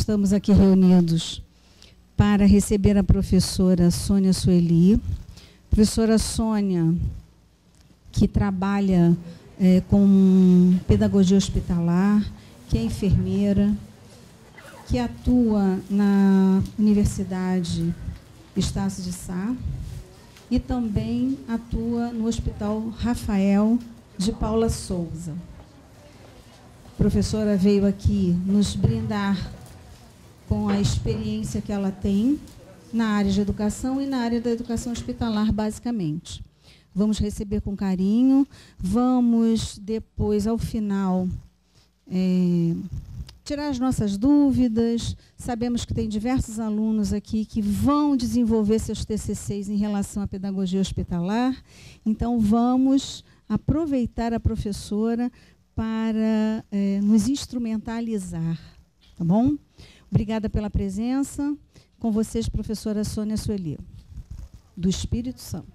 estamos aqui reunidos para receber a professora Sônia Sueli. Professora Sônia, que trabalha com pedagogia hospitalar, que é enfermeira, que atua na Universidade Estácio de Sá e também atua no Hospital Rafael de Paula Souza. A professora veio aqui nos brindar com a experiência que ela tem na área de educação e na área da educação hospitalar, basicamente. Vamos receber com carinho, vamos depois, ao final, tirar as nossas dúvidas. Sabemos que tem diversos alunos aqui que vão desenvolver seus TCCs em relação à pedagogia hospitalar, então vamos aproveitar a professora para nos instrumentalizar, tá bom? Obrigada pela presença. Com vocês, professora Sônia Sueli, do Espírito Santo.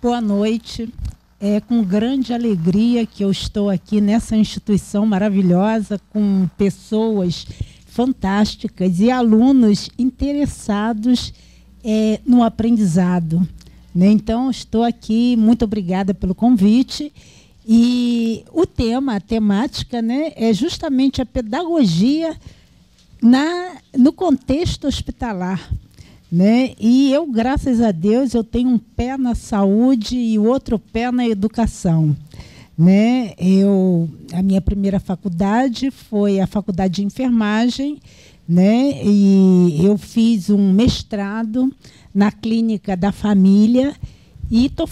Boa noite. É com grande alegria que eu estou aqui nessa instituição maravilhosa, com pessoas fantásticas e alunos interessados no aprendizado, né? Então, estou aqui, muito obrigada pelo convite. E o tema, a temática, né, é justamente a pedagogia no contexto hospitalar, né? E eu, graças a Deus, eu tenho um pé na saúde e o outro pé na educação, né? A minha primeira faculdade foi a faculdade de enfermagem, né? E eu fiz um mestrado na clínica da família e estou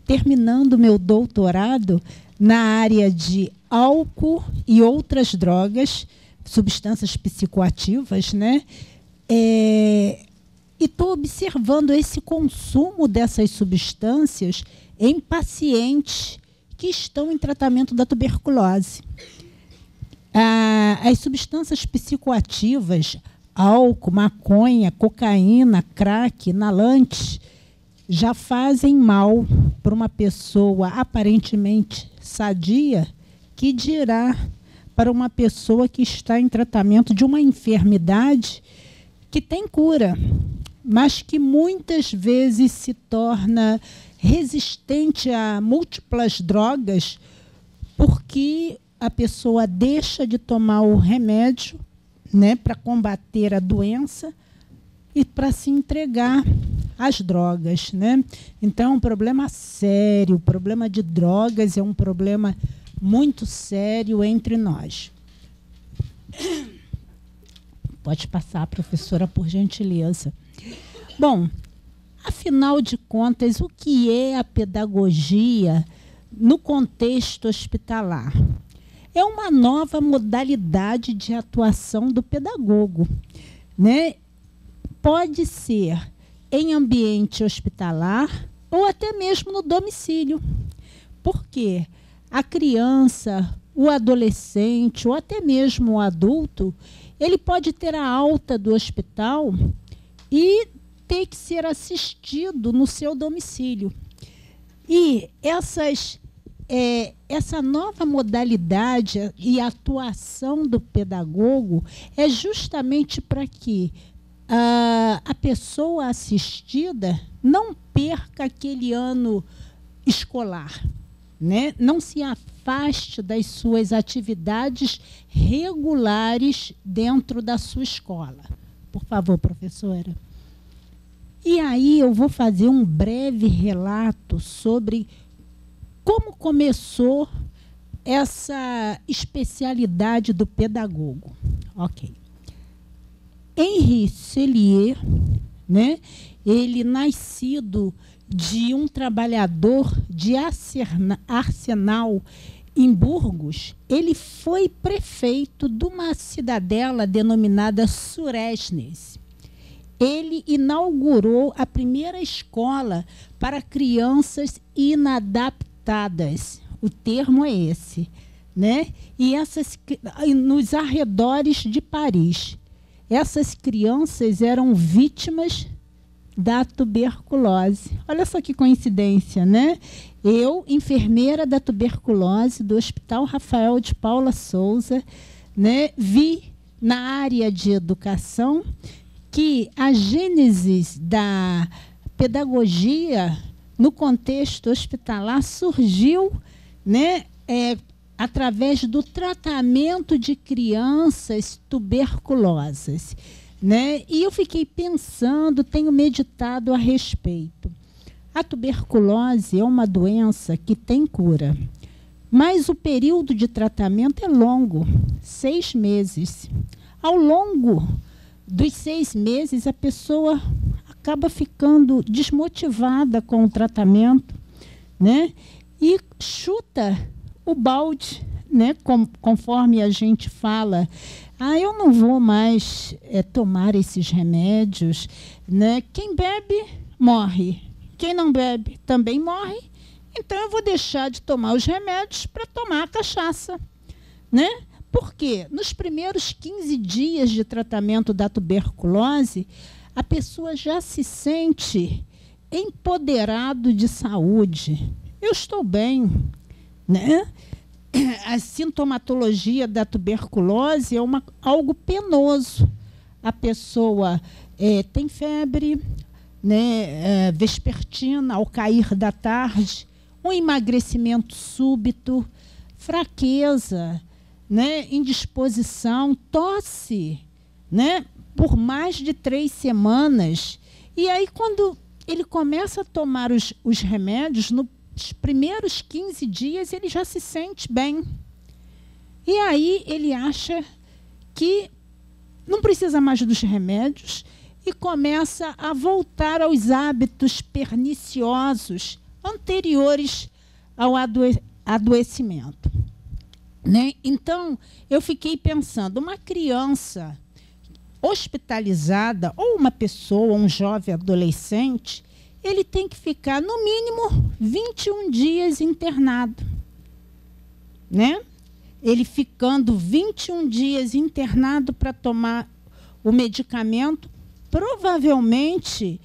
terminando meu doutorado na área de álcool e outras drogas, substâncias psicoativas, né? E estou observando esse consumo dessas substâncias em pacientes que estão em tratamento da tuberculose. As substâncias psicoativas, álcool, maconha, cocaína, crack, inalante, já fazem mal para uma pessoa aparentemente sadia, que dirá para uma pessoa que está em tratamento de uma enfermidade que tem cura, mas que muitas vezes se torna resistente a múltiplas drogas, porque a pessoa deixa de tomar o remédio, né, para combater a doença e para se entregar às drogas, né? Então, é um problema sério. O problema de drogas é um problema muito sério entre nós. Pode passar, professora, por gentileza. Bom, afinal de contas, o que é a pedagogia no contexto hospitalar? É uma nova modalidade de atuação do pedagogo, né? Pode ser em ambiente hospitalar ou até mesmo no domicílio. Por quê? A criança, o adolescente ou até mesmo o adulto, ele pode ter a alta do hospital e ter que ser assistido no seu domicílio. E essa nova modalidade e atuação do pedagogo é justamente para que a pessoa assistida não perca aquele ano escolar, né? Não se afaste das suas atividades regulares dentro da sua escola. Por favor, professora. E aí eu vou fazer um breve relato sobre como começou essa especialidade do pedagogo. Ok. Henri Sellier, né? Ele, nascido de um trabalhador de Arsenal, em Burgos, ele foi prefeito de uma cidadela denominada Suresnes. Ele inaugurou a primeira escola para crianças inadaptadas. O termo é esse, né? E nos arredores de Paris. Essas crianças eram vítimas da tuberculose. Olha só que coincidência, né? Eu, enfermeira da tuberculose do Hospital Rafael de Paula Souza, né, vi na área de educação, que a gênese da pedagogia no contexto hospitalar surgiu, né, através do tratamento de crianças tuberculosas, né? E eu fiquei pensando, tenho meditado a respeito. A tuberculose é uma doença que tem cura, mas o período de tratamento é longo, 6 meses. Ao longo dos 6 meses, a pessoa acaba ficando desmotivada com o tratamento, né? E chuta o balde, né? Conforme a gente fala, eu não vou mais tomar esses remédios, né? Quem bebe, morre. Quem não bebe, também morre. Então, eu vou deixar de tomar os remédios para tomar a cachaça, né? Porque nos primeiros 15 dias de tratamento da tuberculose, a pessoa já se sente empoderado de saúde. Eu estou bem, né? A sintomatologia da tuberculose é algo penoso. A pessoa tem febre, né, vespertina ao cair da tarde, um emagrecimento súbito, fraqueza, né, indisposição, tosse, né, por mais de 3 semanas. E aí, quando ele começa a tomar os remédios, nos primeiros 15 dias, ele já se sente bem. E aí, ele acha que não precisa mais dos remédios e começa a voltar aos hábitos perniciosos anteriores ao adoecimento, né? Então, eu fiquei pensando, uma criança hospitalizada, ou uma pessoa, um jovem adolescente, ele tem que ficar, no mínimo, 21 dias internado, né? Ele ficando 21 dias internado para tomar o medicamento, provavelmente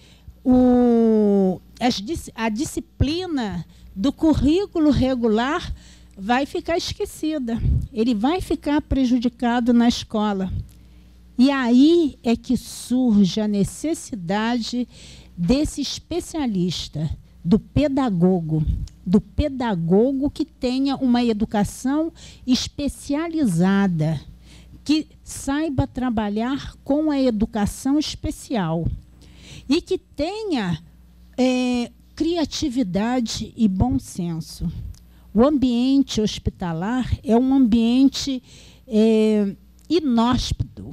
a disciplina do currículo regular vai ficar esquecida. Ele vai ficar prejudicado na escola. E aí é que surge a necessidade desse especialista, do pedagogo que tenha uma educação especializada, que saiba trabalhar com a educação especial e que tenha criatividade e bom senso. O ambiente hospitalar é um ambiente inóspito,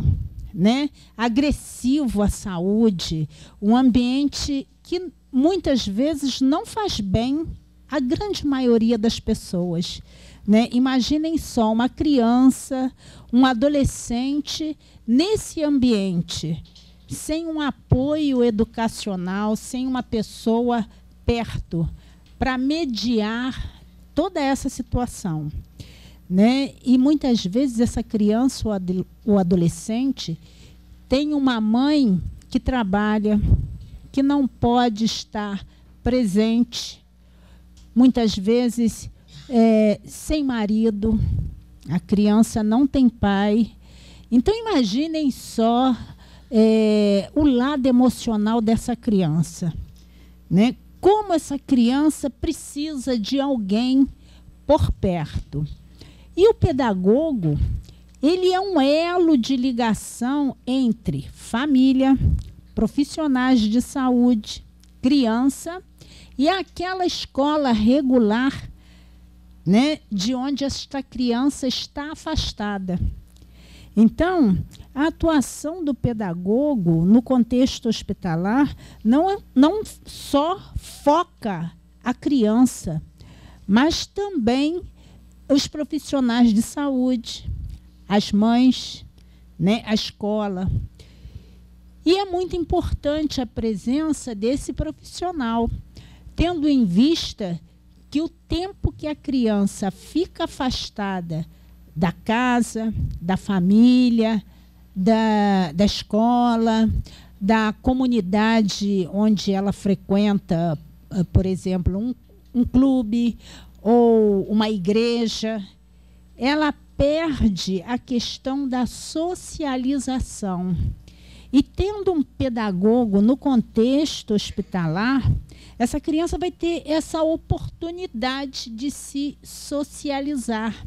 né? Agressivo à saúde, um ambiente que muitas vezes não faz bem à grande maioria das pessoas, né? Imaginem só uma criança, um adolescente nesse ambiente, sem um apoio educacional, sem uma pessoa perto para mediar toda essa situação, né? E muitas vezes essa criança ou adolescente tem uma mãe que trabalha, que não pode estar presente, muitas vezes sem marido, a criança não tem pai. Então, imaginem só o lado emocional dessa criança, né? Como essa criança precisa de alguém por perto. E o pedagogo, ele é um elo de ligação entre família, profissionais de saúde, criança e aquela escola regular, né, de onde esta criança está afastada. Então, a atuação do pedagogo no contexto hospitalar não só foca a criança, mas também os profissionais de saúde, as mães, né, a escola. E é muito importante a presença desse profissional, tendo em vista que o tempo que a criança fica afastada da casa, da família, da escola, da comunidade onde ela frequenta, por exemplo, um clube ou uma igreja, ela perde a questão da socialização. E tendo um pedagogo no contexto hospitalar, essa criança vai ter essa oportunidade de se socializar.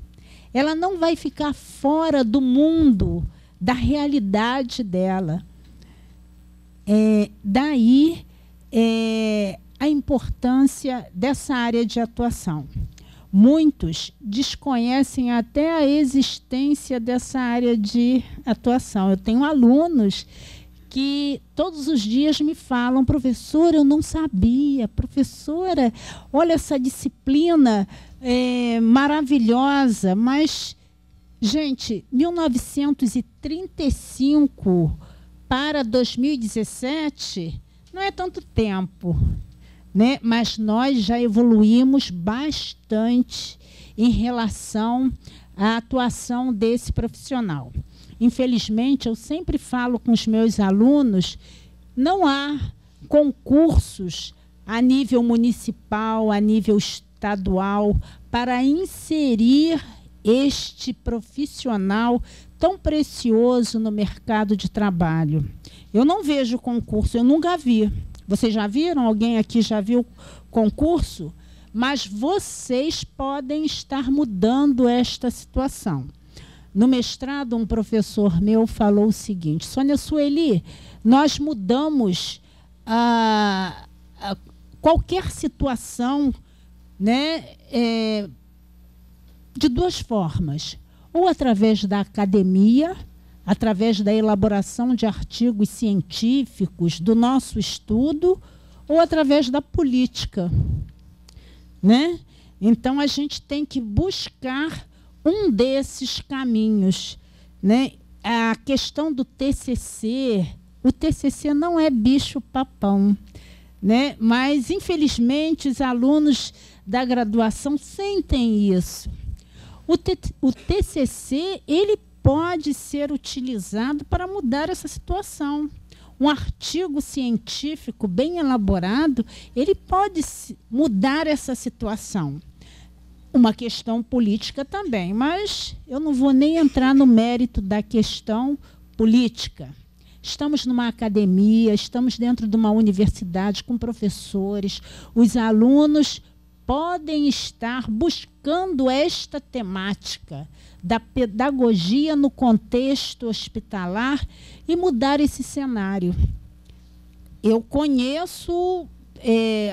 Ela não vai ficar fora do mundo, da realidade dela. Daí a importância dessa área de atuação. Muitos desconhecem até a existência dessa área de atuação. Eu tenho alunos que todos os dias me falam: professora, eu não sabia, professora, olha essa disciplina maravilhosa. Mas, gente, 1935 para 2017 não é tanto tempo, né? Mas nós já evoluímos bastante em relação à atuação desse profissional. Infelizmente, eu sempre falo com os meus alunos, não há concursos a nível municipal, a nível estadual, para inserir este profissional tão precioso no mercado de trabalho. Eu não vejo concurso, eu nunca vi. Vocês já viram? Alguém aqui já viu concurso? Mas vocês podem estar mudando esta situação. No mestrado, um professor meu falou o seguinte: Sônia Sueli, nós mudamos qualquer situação, né, de duas formas. Ou através da academia, através da elaboração de artigos científicos do nosso estudo, ou através da política, né? Então, a gente tem que buscar um desses caminhos, né? A questão do TCC, o TCC não é bicho-papão, né? Mas, infelizmente, os alunos da graduação sentem isso. O TCC, ele pode ser utilizado para mudar essa situação. Um artigo científico bem elaborado, ele pode mudar essa situação. Uma questão política também, mas eu não vou nem entrar no mérito da questão política. Estamos numa academia, estamos dentro de uma universidade com professores, os alunos podem estar buscando esta temática da pedagogia no contexto hospitalar e mudar esse cenário. Eu conheço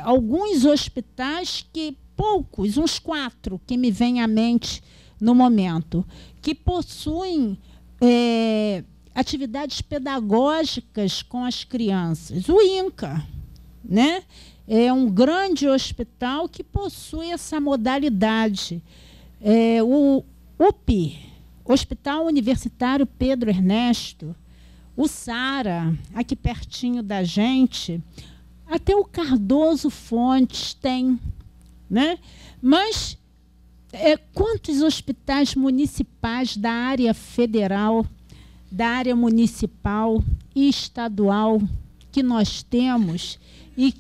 alguns hospitais que, poucos, uns 4, que me vêm à mente no momento, que possuem atividades pedagógicas com as crianças. O INCA, né? É um grande hospital que possui essa modalidade. O UPI, Hospital Universitário Pedro Ernesto, o SARA, aqui pertinho da gente, até o Cardoso Fontes tem, né? Mas quantos hospitais municipais da área federal, da área municipal e estadual que nós temos? E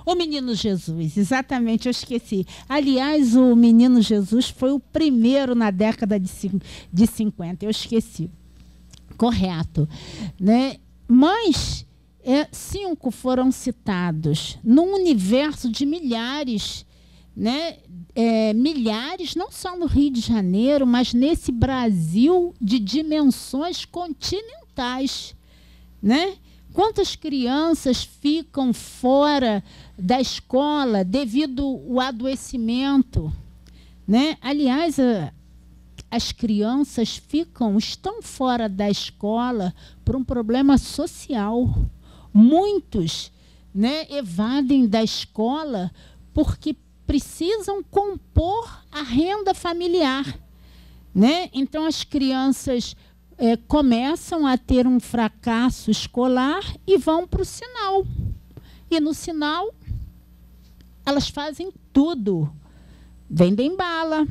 o Menino Jesus, exatamente, eu esqueci. Aliás, o Menino Jesus foi o primeiro na década de 50, eu esqueci. Correto, né? Mas 5 foram citados num universo de milhares, né? Milhares, não só no Rio de Janeiro, mas nesse Brasil de dimensões continentais, né? Quantas crianças ficam fora da escola devido ao adoecimento, né? Aliás, as crianças estão fora da escola por um problema social. Muitos, né, evadem da escola porque precisam compor a renda familiar, né? Então, as crianças começam a ter um fracasso escolar e vão para o sinal. E no sinal, elas fazem tudo. Vendem bala,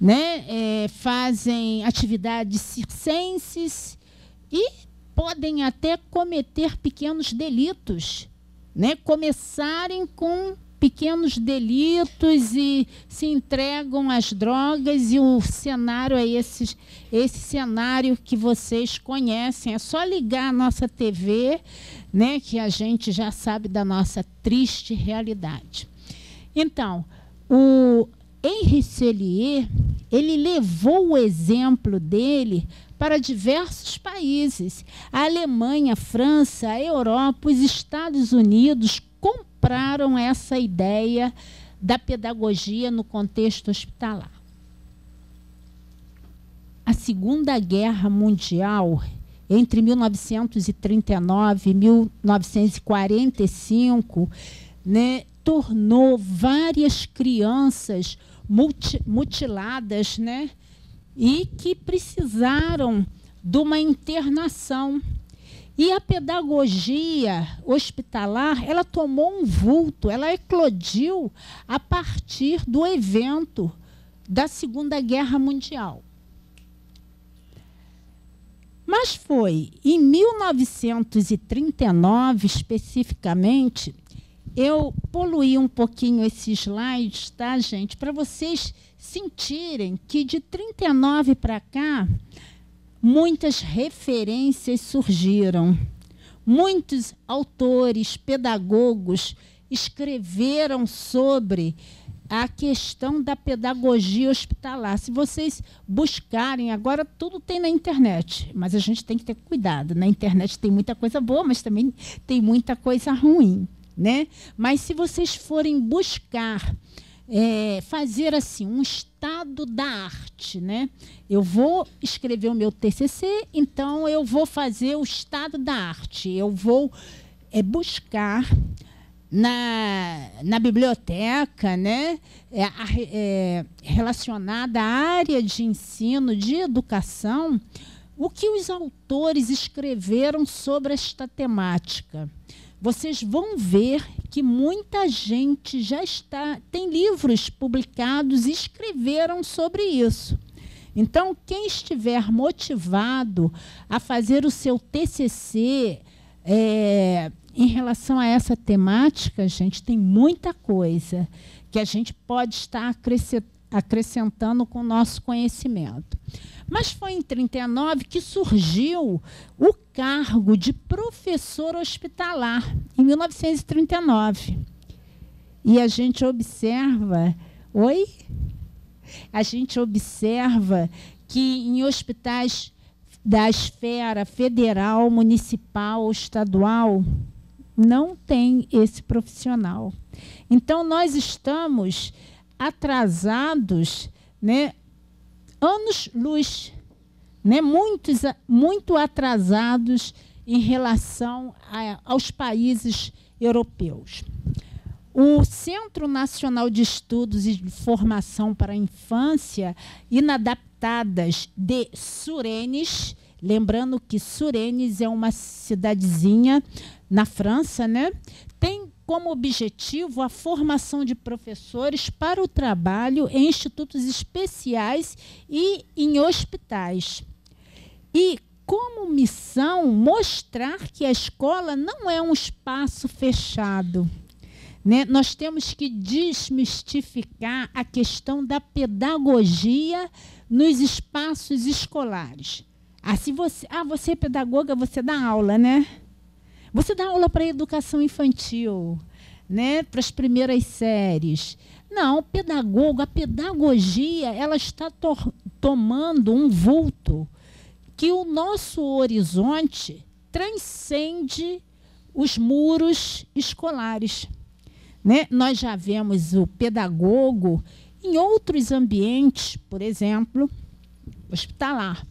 né? Fazem atividades circenses e podem até cometer pequenos delitos, né? Começarem com pequenos delitos e se entregam às drogas, e o cenário é esse cenário que vocês conhecem. É só ligar a nossa TV, né, que a gente já sabe da nossa triste realidade. Então, o Henri Sellier, ele levou o exemplo dele para diversos países. A Alemanha, a França, a Europa, os Estados Unidos compraram essa ideia da pedagogia no contexto hospitalar. A Segunda Guerra Mundial, entre 1939 e 1945, né, tornou várias crianças mutiladas, né, e que precisaram de uma internação. E a pedagogia hospitalar, ela tomou um vulto, ela eclodiu a partir do evento da Segunda Guerra Mundial. Mas foi em 1939, especificamente, eu poluí um pouquinho esses slides, tá, gente? Para vocês sentirem que de 39 para cá, muitas referências surgiram. Muitos autores, pedagogos escreveram sobre a questão da pedagogia hospitalar. Se vocês buscarem, agora tudo tem na internet, mas a gente tem que ter cuidado. Na internet tem muita coisa boa, mas também tem muita coisa ruim, né? Mas se vocês forem buscar fazer assim um estado da arte, né? Eu vou escrever o meu TCC, então eu vou fazer o estado da arte. Eu vou buscar na biblioteca, né? Relacionada à área de ensino, de educação, o que os autores escreveram sobre esta temática. Vocês vão ver que muita gente já tem livros publicados e escreveram sobre isso. Então, quem estiver motivado a fazer o seu TCC em relação a essa temática, gente, tem muita coisa que a gente pode estar acrescentando com o nosso conhecimento. Mas foi em 1939 que surgiu o cargo de professor hospitalar, em 1939. E a gente observa... Oi? A gente observa que em hospitais da esfera federal, municipal ou estadual, não tem esse profissional. Então, nós estamos atrasados, né, anos-luz, né, muito atrasados em relação aos países europeus. O Centro Nacional de Estudos e de Formação para a Infância Inadaptadas de Suresnes, lembrando que Suresnes é uma cidadezinha na França, né, tem como objetivo a formação de professores para o trabalho em institutos especiais e em hospitais. E, como missão, mostrar que a escola não é um espaço fechado, né? Nós temos que desmistificar a questão da pedagogia nos espaços escolares. Se você é pedagoga, você dá aula, né? Você dá aula para a educação infantil, né, para as primeiras séries. Não, pedagogo, a pedagogia, ela está tomando um vulto que o nosso horizonte transcende os muros escolares, né? Nós já vemos o pedagogo em outros ambientes, por exemplo, hospitalar.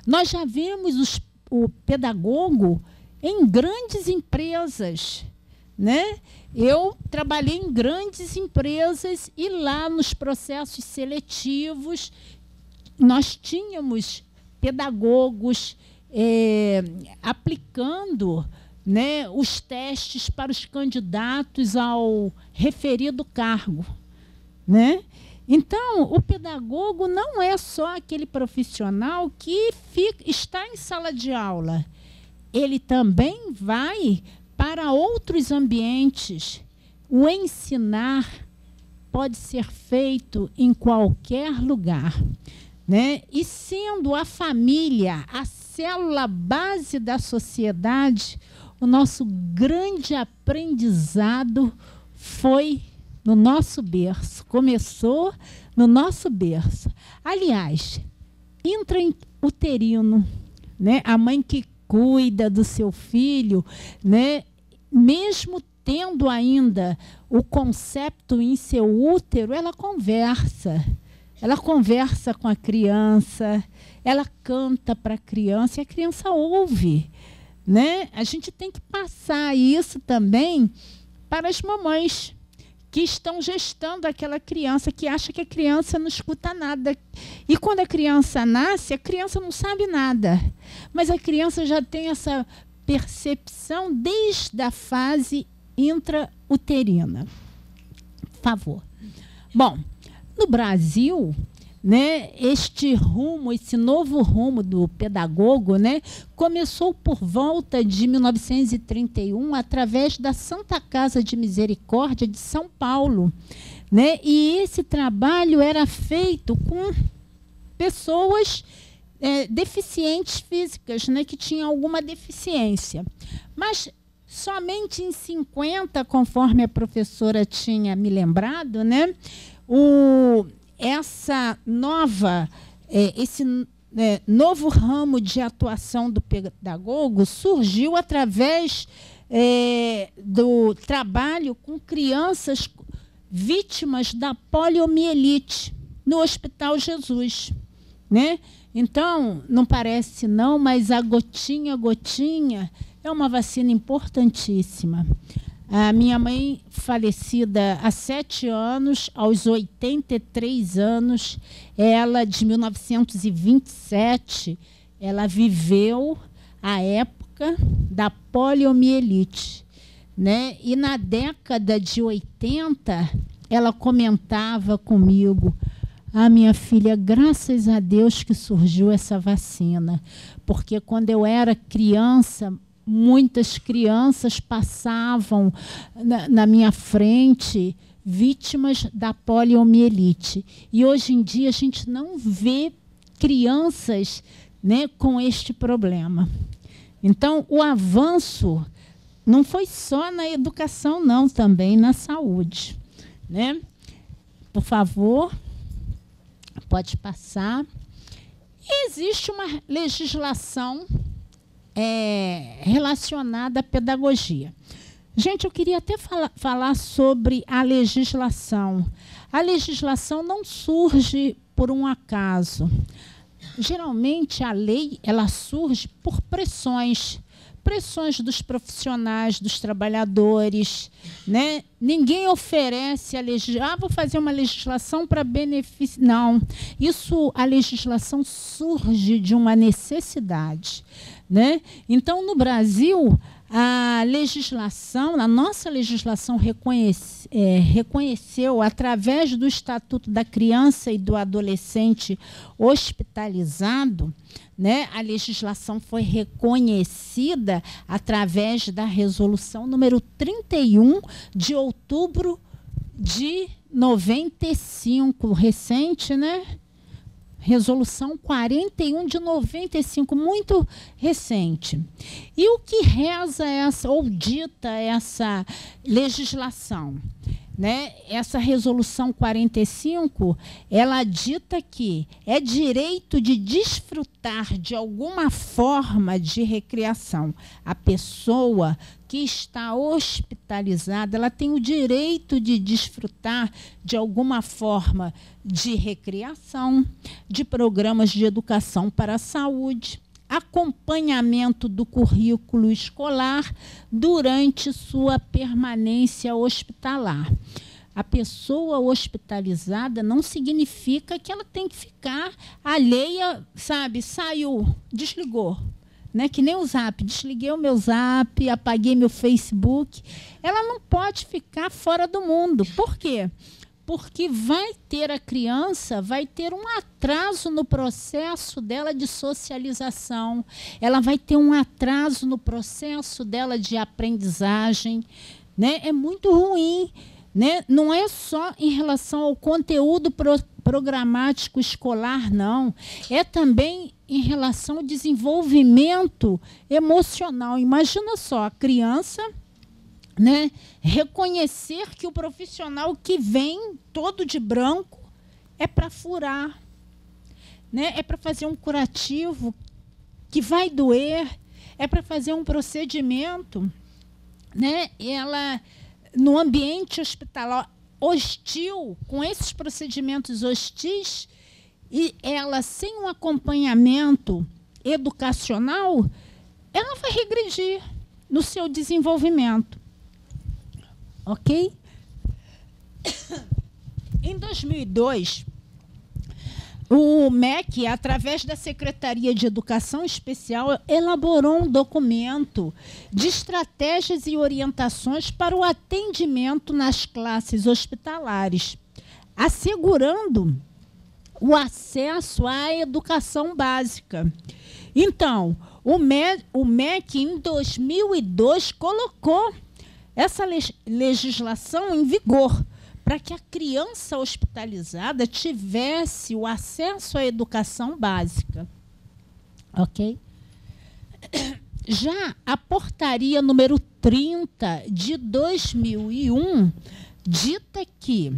Nós já vemos o pedagogo em grandes empresas, né? Eu trabalhei em grandes empresas e lá nos processos seletivos nós tínhamos pedagogos aplicando, né, os testes para os candidatos ao referido cargo, né? Então, o pedagogo não é só aquele profissional que está em sala de aula. Ele também vai para outros ambientes, o ensinar pode ser feito em qualquer lugar, né? E sendo a família a célula base da sociedade, o nosso grande aprendizado foi no nosso berço, começou no nosso berço. Aliás, intrauterino, né? A mãe que cuida do seu filho, né? Mesmo tendo ainda o concepto em seu útero, ela conversa com a criança, ela canta para a criança e a criança ouve, né? A gente tem que passar isso também para as mamães que estão gestando aquela criança, que acha que a criança não escuta nada. E quando a criança nasce, a criança não sabe nada, mas a criança já tem essa percepção desde a fase intrauterina. Por favor. Bom, no Brasil, né, esse novo rumo do pedagogo, né, começou por volta de 1931, através da Santa Casa de Misericórdia de São Paulo, né, e esse trabalho era feito com pessoas deficientes físicas, né, que tinham alguma deficiência. Mas somente em 50, conforme a professora tinha me lembrado, né, esse novo ramo de atuação do pedagogo surgiu através do trabalho com crianças vítimas da poliomielite no Hospital Jesus, né? Então, não parece não, mas a gotinha a gotinha é uma vacina importantíssima. A minha mãe, falecida há 7 anos, aos 83 anos, ela, de 1927, ela viveu a época da poliomielite, né? E na década de 80, ela comentava comigo: ah, minha filha, graças a Deus que surgiu essa vacina, porque quando eu era criança, muitas crianças passavam na minha frente vítimas da poliomielite. E hoje em dia a gente não vê crianças, né, com este problema. Então, o avanço não foi só na educação, não, também na saúde, né? Por favor, pode passar. E existe uma legislação relacionada à pedagogia. Gente, eu queria até falar sobre a legislação. A legislação não surge por um acaso. Geralmente, a lei ela surge por pressões dos profissionais, dos trabalhadores, né? Ninguém oferece a legislação. Vou fazer uma legislação para benefício. Não. A legislação surge de uma necessidade, né? Então, no Brasil, a nossa legislação reconheceu, através do Estatuto da Criança e do Adolescente Hospitalizado, né, a legislação foi reconhecida através da resolução número 31 de outubro de 95, recente, né? Resolução 41 de 95, muito recente. E o que reza ou dita essa legislação? Né? Essa resolução 45, ela dita que é direito de desfrutar de alguma forma de recreação. A pessoa que está hospitalizada, ela tem o direito de desfrutar de alguma forma de recreação, de programas de educação para a saúde, acompanhamento do currículo escolar durante sua permanência hospitalar. A pessoa hospitalizada não significa que ela tem que ficar alheia, sabe, saiu, desligou, né? Que nem o Zap, desliguei o meu Zap, apaguei meu Facebook. Ela não pode ficar fora do mundo. Por quê? Porque a criança vai ter um atraso no processo dela de socialização, ela vai ter um atraso no processo dela de aprendizagem, né? É muito ruim, né? Não é só em relação ao conteúdo programático escolar, não. É também em relação ao desenvolvimento emocional. Imagina só, a criança, né, reconhecer que o profissional que vem todo de branco é para furar, né, é para fazer um curativo que vai doer, é para fazer um procedimento, né, ela, no ambiente hospitalar hostil, com esses procedimentos hostis, e ela, sem um acompanhamento educacional, ela vai regredir no seu desenvolvimento. Ok? Em 2002, o MEC, através da Secretaria de Educação Especial, elaborou um documento de estratégias e orientações para o atendimento nas classes hospitalares, assegurando o acesso à educação básica. Então, o MEC, em 2002, colocou essa legislação em vigor para que a criança hospitalizada tivesse o acesso à educação básica. Ok? Já a portaria número 30 de 2001 dita que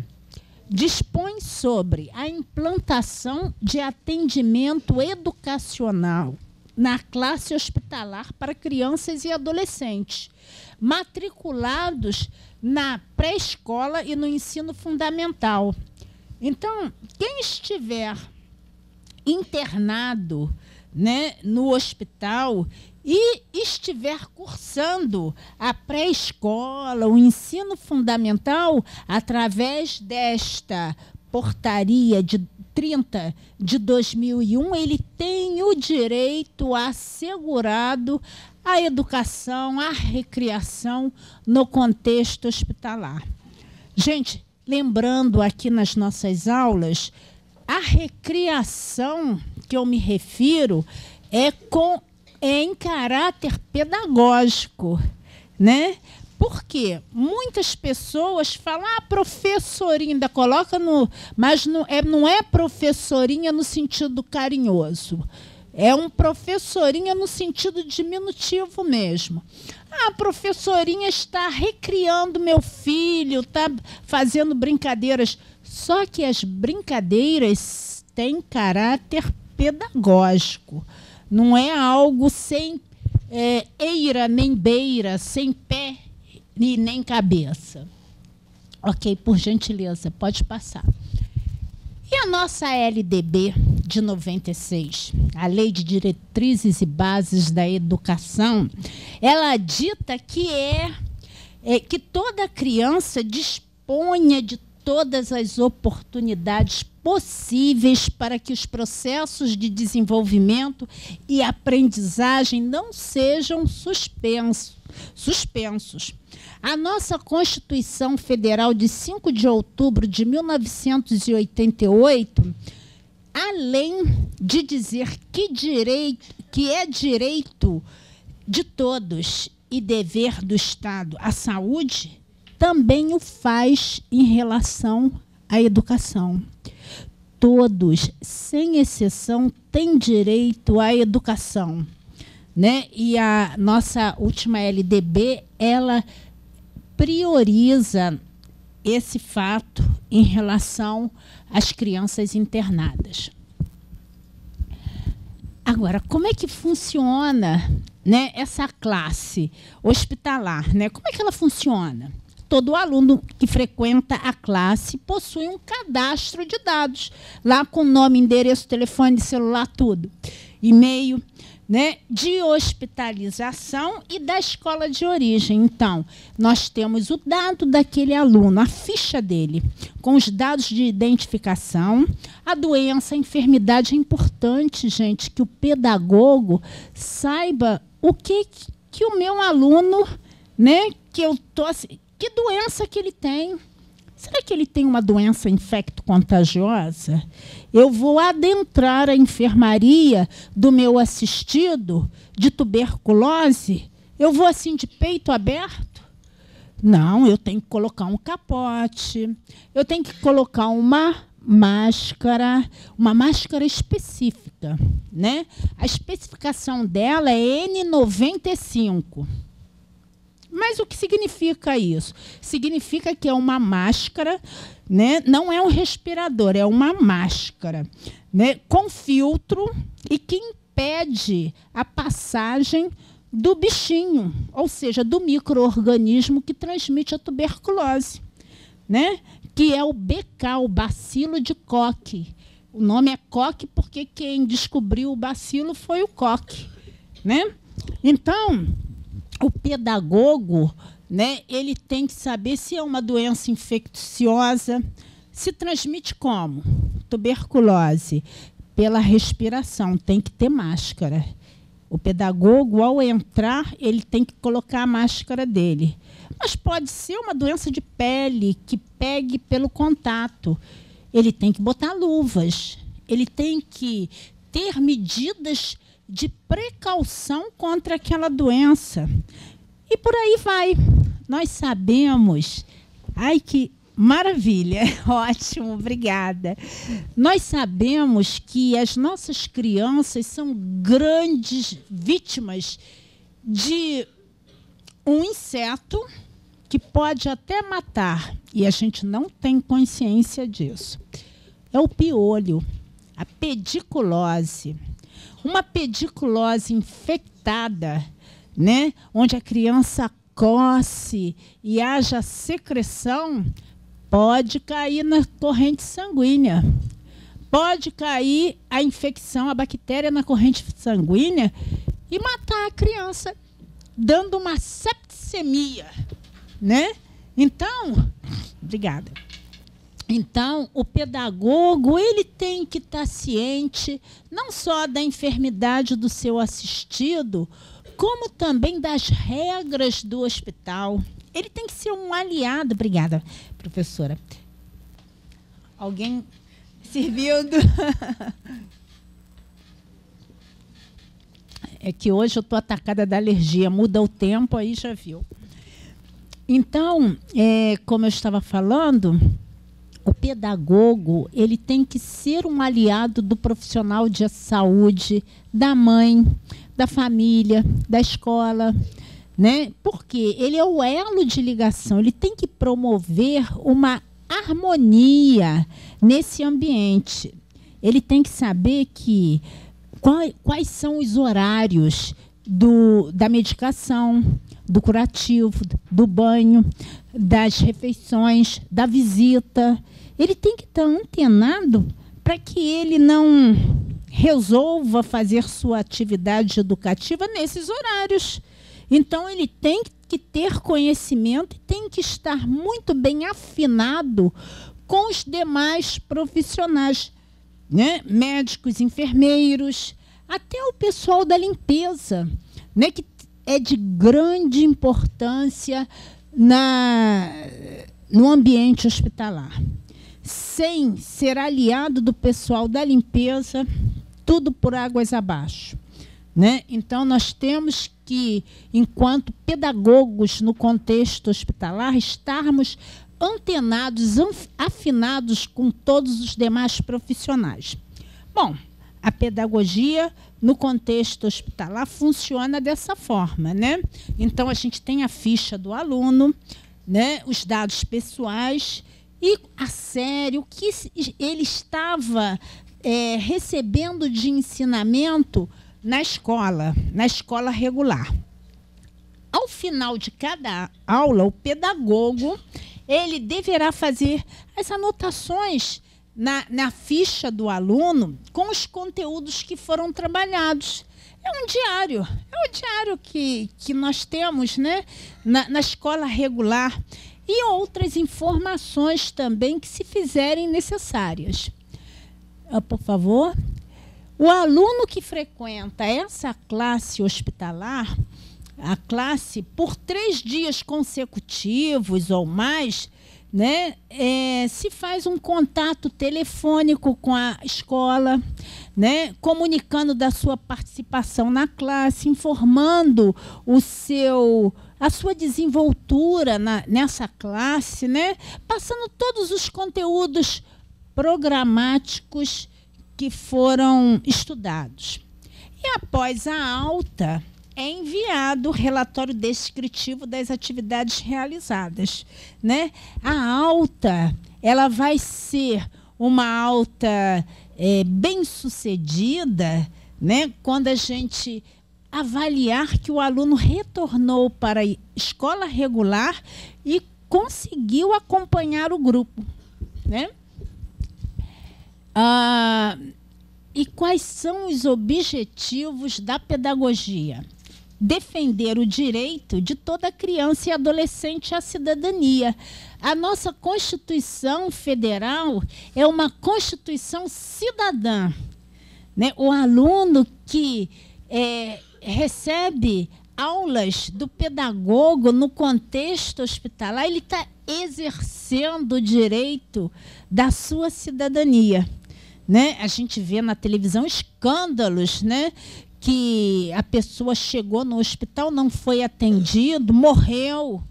dispõe sobre a implantação de atendimento educacional na classe hospitalar para crianças e adolescentes matriculados na pré-escola e no ensino fundamental. Então, quem estiver internado, né, no hospital e estiver cursando a pré-escola, o ensino fundamental, através desta portaria de 30 de 2001, ele tem o direito assegurado à educação, à recreação no contexto hospitalar. Gente, lembrando aqui nas nossas aulas, a recreação que eu me refiro é em caráter pedagógico, né? Porque muitas pessoas falam, professorinha, ainda coloca no... Mas não é professorinha no sentido carinhoso. É um professorinha no sentido diminutivo mesmo. A professorinha está recriando meu filho, está fazendo brincadeiras. Só que as brincadeiras têm caráter pedagógico. Não é algo sem eira nem beira, sem pé e nem cabeça. Ok, por gentileza, pode passar. E a nossa LDB de 96, a Lei de Diretrizes e Bases da Educação, ela dita que que toda criança disponha de todas as oportunidades possíveis para que os processos de desenvolvimento e aprendizagem não sejam suspensos. A nossa Constituição Federal de 5 de outubro de 1988, além de dizer que é direito de todos e dever do Estado à saúde, também o faz em relação à educação. Todos, sem exceção, têm direito à educação, né? E a nossa última LDB, ela prioriza esse fato em relação às crianças internadas. Agora, como é que funciona, né, essa classe hospitalar, né? Como é que ela funciona? Todo aluno que frequenta a classe possui um cadastro de dados, lá com nome, endereço, telefone, celular, tudo. E-mail, né, de hospitalização e da escola de origem. Então, nós temos o dado daquele aluno, a ficha dele, com os dados de identificação, a doença, a enfermidade. É importante, gente, que o pedagogo saiba o que o meu aluno, né, que doença que ele tem. Será que ele tem uma doença infecto-contagiosa? Eu vou adentrar a enfermaria do meu assistido de tuberculose? Eu vou assim de peito aberto? Não, eu tenho que colocar um capote, eu tenho que colocar uma máscara específica, né? A especificação dela é N95. Mas o que significa isso? Significa que é uma máscara, né? Não é um respirador, é uma máscara, né? Com filtro e que impede a passagem do bichinho, ou seja, do micro-organismo que transmite a tuberculose, né? Que é o BK, o bacilo de Koch. O nome é Koch porque quem descobriu o bacilo foi o Koch, né? Então, o pedagogo, né, ele tem que saber se é uma doença infecciosa, se transmite como? Tuberculose. Pela respiração, tem que ter máscara. O pedagogo, ao entrar, ele tem que colocar a máscara dele. Mas pode ser uma doença de pele que pegue pelo contato. Ele tem que botar luvas. Ele tem que ter medidas de precaução contra aquela doença. E por aí vai. Nós sabemos... Ai, que maravilha! Ótimo, obrigada. Nós sabemos que as nossas crianças são grandes vítimas de um inseto que pode até matar, e a gente não tem consciência disso. É o piolho, a pediculose. Uma pediculose infectada, né, onde a criança coce e haja secreção, pode cair na corrente sanguínea. Pode cair a infecção, a bactéria na corrente sanguínea e matar a criança, dando uma septicemia, né? Então, obrigada. Então, o pedagogo, ele tem que estar ciente não só da enfermidade do seu assistido, como também das regras do hospital. Ele tem que ser um aliado. Obrigada, professora. Alguém servindo? É que hoje eu estou atacada da alergia. Muda o tempo, aí já viu. Então, como eu estava falando... O pedagogo, ele tem que ser um aliado do profissional de saúde, da mãe, da família, da escola, né? Porque ele é o elo de ligação, ele tem que promover uma harmonia nesse ambiente. Ele tem que saber que quais são os horários da medicação, do curativo, do banho, das refeições, da visita. Ele tem que estar antenado para que ele não resolva fazer sua atividade educativa nesses horários. Então, ele tem que ter conhecimento e tem que estar muito bem afinado com os demais profissionais, né? Médicos, enfermeiros, até o pessoal da limpeza, né? Que é de grande importância no ambiente hospitalar. Sem ser aliado do pessoal da limpeza, tudo por águas abaixo, né? Então, nós temos que, enquanto pedagogos no contexto hospitalar, estarmos antenados, afinados com todos os demais profissionais. Bom, a pedagogia no contexto hospitalar funciona dessa forma, né? Então, a gente tem a ficha do aluno, né? Os dados pessoais e a sério o que ele estava recebendo de ensinamento na escola regular. Ao final de cada aula, o pedagogo ele deverá fazer as anotações na ficha do aluno com os conteúdos que foram trabalhados. É um diário que nós temos, né, na escola regular e outras informações também que se fizerem necessárias. Por favor. O aluno que frequenta essa classe hospitalar, a classe por 3 dias consecutivos ou mais, né, se faz um contato telefônico com a escola, né, comunicando da sua participação na classe, informando a sua desenvoltura nessa classe, né? Passando todos os conteúdos programáticos que foram estudados. E após a alta, é enviado o relatório descritivo das atividades realizadas, né? A alta, ela vai ser uma alta bem-sucedida, né? Quando a gente avaliar que o aluno retornou para a escola regular e conseguiu acompanhar o grupo, né? E quais são os objetivos da pedagogia? Defender o direito de toda criança e adolescente à cidadania. A nossa Constituição Federal é uma Constituição cidadã, né? O aluno que recebe aulas do pedagogo no contexto hospitalar, ele está exercendo o direito da sua cidadania, né? A gente vê na televisão escândalos, né? Que a pessoa chegou no hospital, não foi atendido, morreu.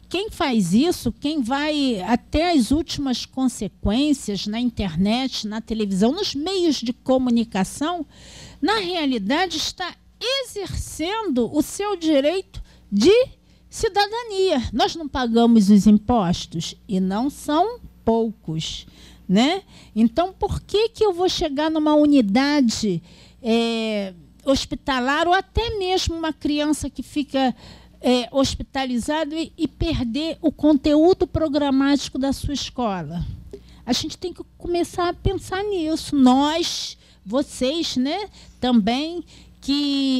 Quem faz isso, quem vai até as últimas consequências na internet, na televisão, nos meios de comunicação, na realidade está exercendo o seu direito de cidadania. Nós não pagamos os impostos, e não são poucos, né? Então, por que eu vou chegar numa unidade hospitalar, ou até mesmo uma criança que fica hospitalizada e perder o conteúdo programático da sua escola? A gente tem que começar a pensar nisso. Nós, vocês, né, também,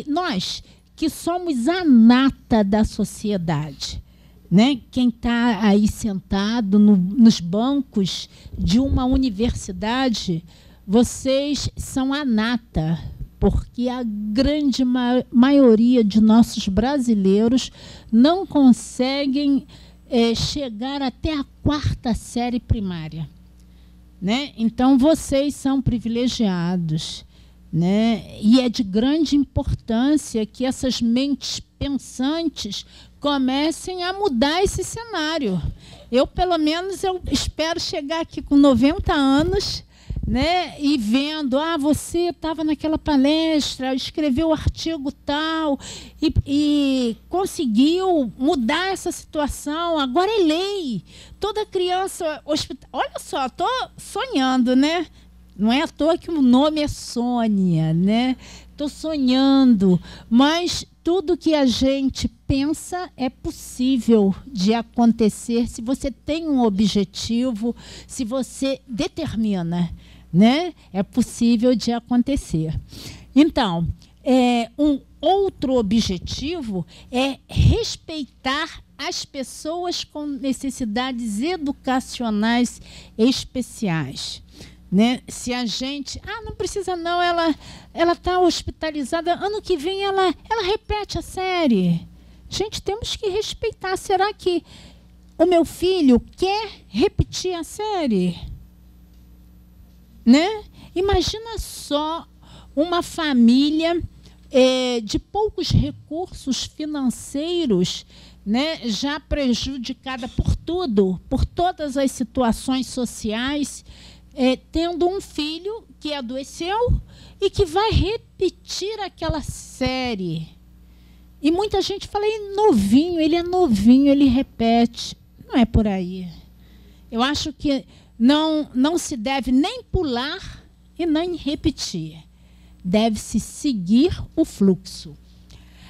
nós que somos a nata da sociedade, né? Quem está aí sentado nos bancos de uma universidade, vocês são a nata, porque a grande maioria de nossos brasileiros não conseguem chegar até a 4ª série primária, né? Então, vocês são privilegiados, né? E é de grande importância que essas mentes pensantes comecem a mudar esse cenário. Eu, pelo menos, espero chegar aqui com 90 anos, né? E vendo, você estava naquela palestra, escreveu o artigo tal, e conseguiu mudar essa situação, agora é lei. Toda criança olha só, estou sonhando, né? Não é à toa que o nome é Sônia, né? Estou sonhando, mas tudo que a gente pensa é possível de acontecer se você tem um objetivo, se você determina, né? É possível de acontecer. Então, um outro objetivo é respeitar as pessoas com necessidades educacionais especiais, né? Se a gente... não precisa não, ela está hospitalizada, ano que vem ela repete a série. Gente, temos que respeitar. Será que o meu filho quer repetir a série? Né? Imagina só uma família de poucos recursos financeiros, né, já prejudicada por tudo, por todas as situações sociais, tendo um filho que adoeceu e que vai repetir aquela série. E muita gente fala, ele é novinho, ele repete. Não é por aí. Eu acho que não se deve nem pular e nem repetir. Deve-se seguir o fluxo.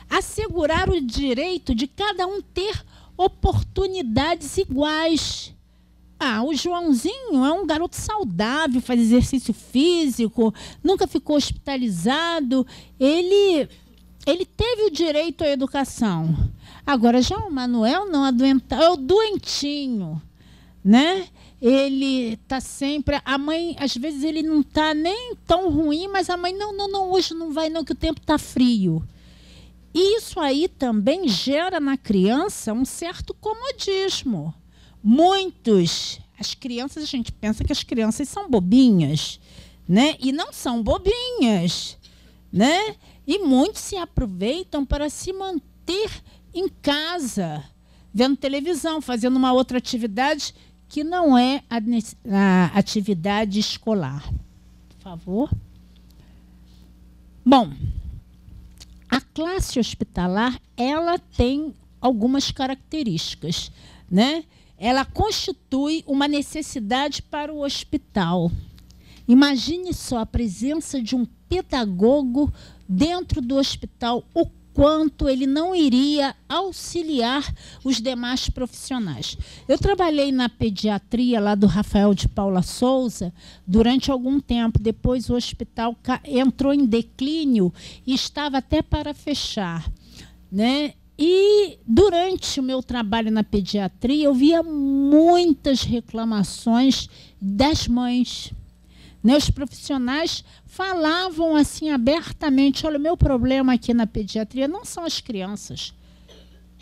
Assegurar o direito de cada um ter oportunidades iguais. O Joãozinho é um garoto saudável, faz exercício físico, nunca ficou hospitalizado. Ele teve o direito à educação. Agora, já o Manuel não, é o doentinho, né? Ele está sempre... A mãe, às vezes, ele não está nem tão ruim, mas a mãe, não, hoje não vai não, que o tempo está frio. Isso aí também gera na criança um certo comodismo. As crianças, a gente pensa que as crianças são bobinhas, né? E não são bobinhas, né? E muitos se aproveitam para se manter em casa, vendo televisão, fazendo uma outra atividade que não é a atividade escolar. Por favor. Bom, a classe hospitalar, ela tem algumas características, né? Ela constitui uma necessidade para o hospital. Imagine só a presença de um pedagogo dentro do hospital, o quanto ele não iria auxiliar os demais profissionais. Eu trabalhei na pediatria lá do Rafael de Paula Souza durante algum tempo. Depois o hospital entrou em declínio e estava até para fechar, né? E durante o meu trabalho na pediatria, eu via muitas reclamações das mães. Né, os profissionais falavam assim abertamente: olha, o meu problema aqui na pediatria não são as crianças,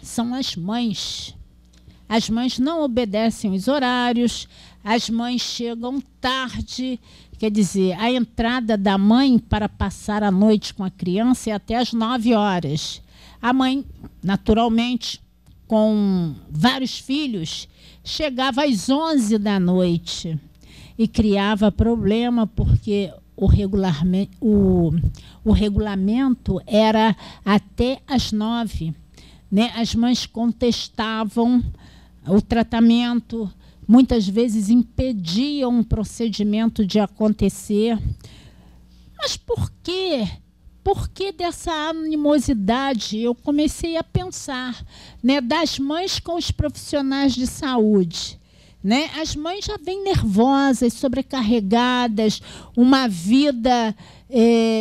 são as mães. As mães não obedecem os horários, as mães chegam tarde, quer dizer, a entrada da mãe para passar a noite com a criança é até às 9 horas. A mãe, naturalmente, com vários filhos, chegava às 11 da noite. E criava problema, porque o regulamento era até às 9. Né? As mães contestavam o tratamento, muitas vezes impediam o procedimento de acontecer. Mas por quê? Por que dessa animosidade? Eu comecei a pensar, né, das mães com os profissionais de saúde. Né? As mães já vêm nervosas, sobrecarregadas, uma vida...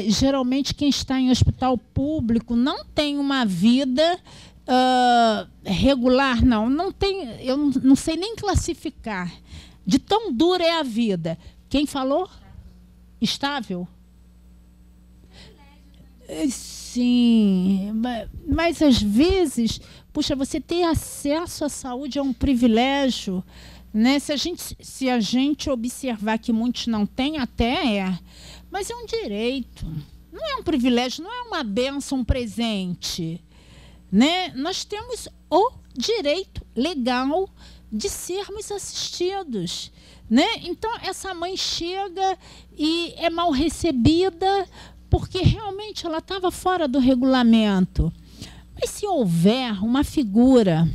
geralmente, quem está em hospital público não tem uma vida regular, não tem, eu não sei nem classificar. De tão dura é a vida. Quem falou? Estável? Sim, mas às vezes, puxa, você ter acesso à saúde é um privilégio. Né? Se a gente observar que muitos não têm, até é. Mas é um direito. Não é um privilégio, não é uma bênção, um presente. Né? Nós temos o direito legal de sermos assistidos. Né? Então, essa mãe chega e é mal recebida porque realmente ela estava fora do regulamento. Mas se houver uma figura,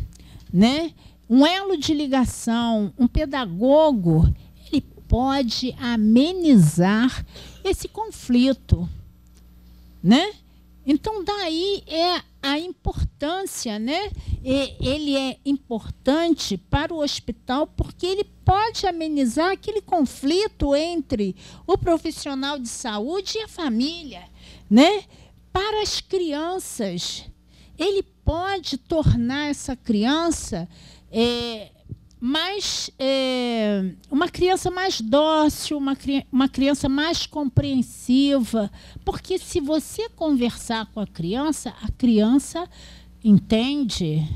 né, um elo de ligação, um pedagogo, ele pode amenizar esse conflito, né? Então, daí é a importância, né? Ele é importante para o hospital porque ele pode amenizar aquele conflito entre o profissional de saúde e a família, né? Para as crianças, ele pode tornar essa criança uma criança mais dócil, uma criança mais compreensiva, porque se você conversar com a criança entende,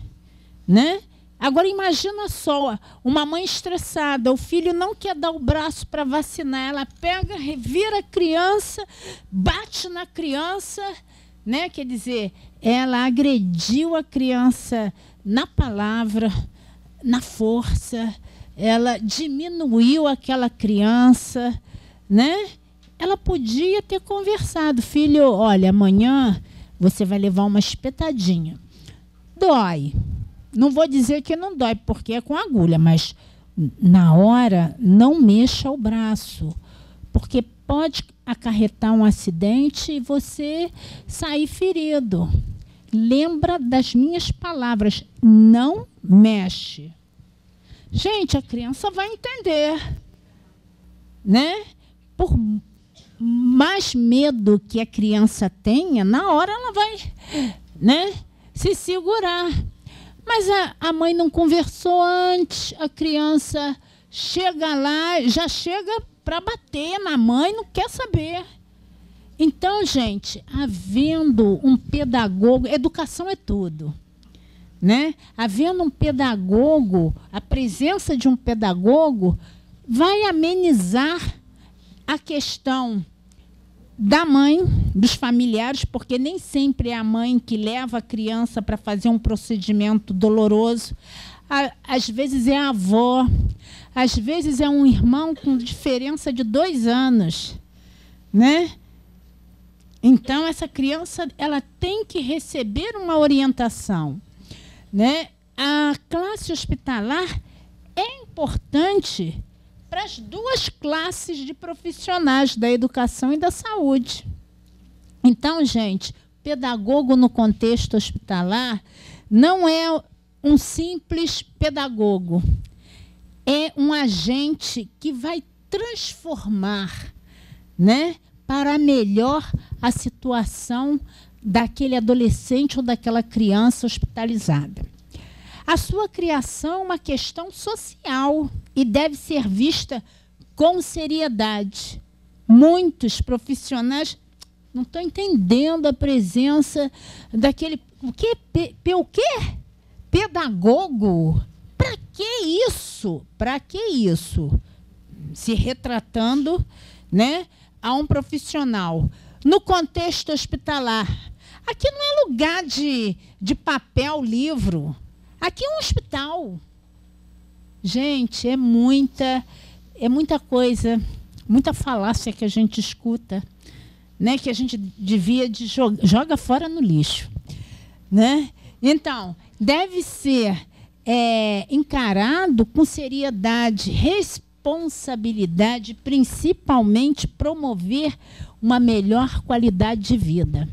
né? Agora imagina só, uma mãe estressada, o filho não quer dar o braço para vacinar, ela pega, revira a criança, bate na criança, né? Quer dizer, ela agrediu a criança na palavra, na força, ela diminuiu aquela criança, né? Ela podia ter conversado: filho, olha, amanhã você vai levar uma espetadinha. Dói. Não vou dizer que não dói, porque é com agulha, mas na hora não mexa o braço, porque pode acarretar um acidente e você sair ferido. Lembra das minhas palavras, não mexe. Gente, a criança vai entender, né? Por mais medo que a criança tenha, na hora ela vai, né, se segurar. Mas a mãe não conversou antes, a criança chega lá, já chega para bater na mãe, não quer saber. Então, gente, havendo um pedagogo, educação é tudo, né? Havendo um pedagogo, a presença de um pedagogo vai amenizar a questão da mãe, dos familiares, porque nem sempre é a mãe que leva a criança para fazer um procedimento doloroso. Às vezes é a avó, às vezes é um irmão com diferença de 2 anos, né? Então, essa criança ela tem que receber uma orientação, né? A classe hospitalar é importante para as 2 classes de profissionais da educação e da saúde. Então, gente, pedagogo no contexto hospitalar não é um simples pedagogo. É um agente que vai transformar, né, para melhor a situação daquele adolescente ou daquela criança hospitalizada. A sua criação é uma questão social e deve ser vista com seriedade. Muitos profissionais não estão entendendo a presença daquele... O quê? Pedagogo? Para que isso? Para que isso? Se retratando, né, a um profissional. No contexto hospitalar, aqui não é lugar de papel, livro. Aqui é um hospital. Gente, é muita coisa, muita falácia que a gente escuta, né, que a gente devia joga fora no lixo, né? Então, deve ser encarado com seriedade, responsabilidade, principalmente promover uma melhor qualidade de vida.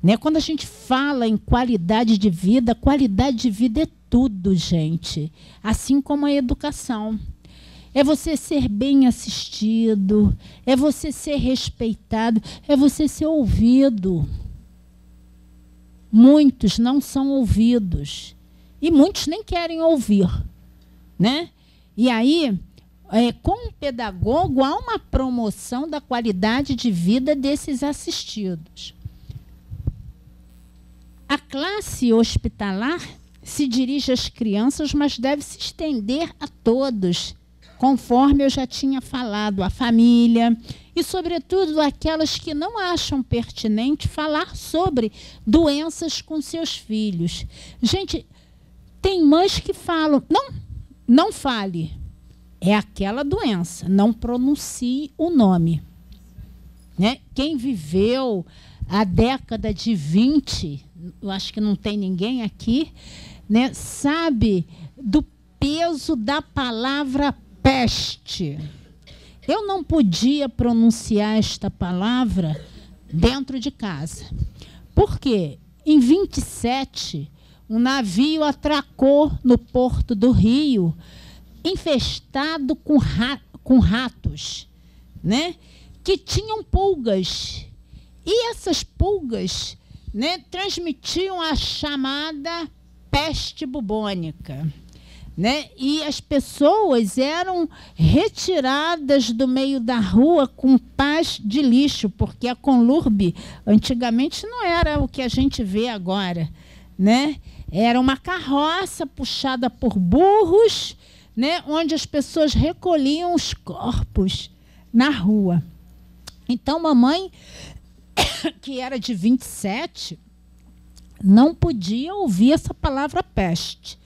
Né? Quando a gente fala em qualidade de vida é tudo, gente. Assim como a educação. É você ser bem assistido, é você ser respeitado, é você ser ouvido. Muitos não são ouvidos. E muitos nem querem ouvir. Né? E aí, com o pedagogo, há uma promoção da qualidade de vida desses assistidos. A classe hospitalar se dirige às crianças, mas deve se estender a todos, conforme eu já tinha falado, a família e, sobretudo, aquelas que não acham pertinente falar sobre doenças com seus filhos. Gente, tem mães que falam, não fale, é aquela doença, não pronuncie o nome. Né? Quem viveu a década de 20, eu acho que não tem ninguém aqui, né, sabe do peso da palavra peste. Eu não podia pronunciar esta palavra dentro de casa. Por quê? Em 27, um navio atracou no porto do Rio, infestado com ratos, né, que tinham pulgas. E essas pulgas, né, transmitiam a chamada peste bubônica. Né? E as pessoas eram retiradas do meio da rua com pás de lixo, porque a Conlurb antigamente não era o que a gente vê agora. Né? Era uma carroça puxada por burros, né, onde as pessoas recolhiam os corpos na rua. Então, mamãe, que era de 27, não podia ouvir essa palavra peste.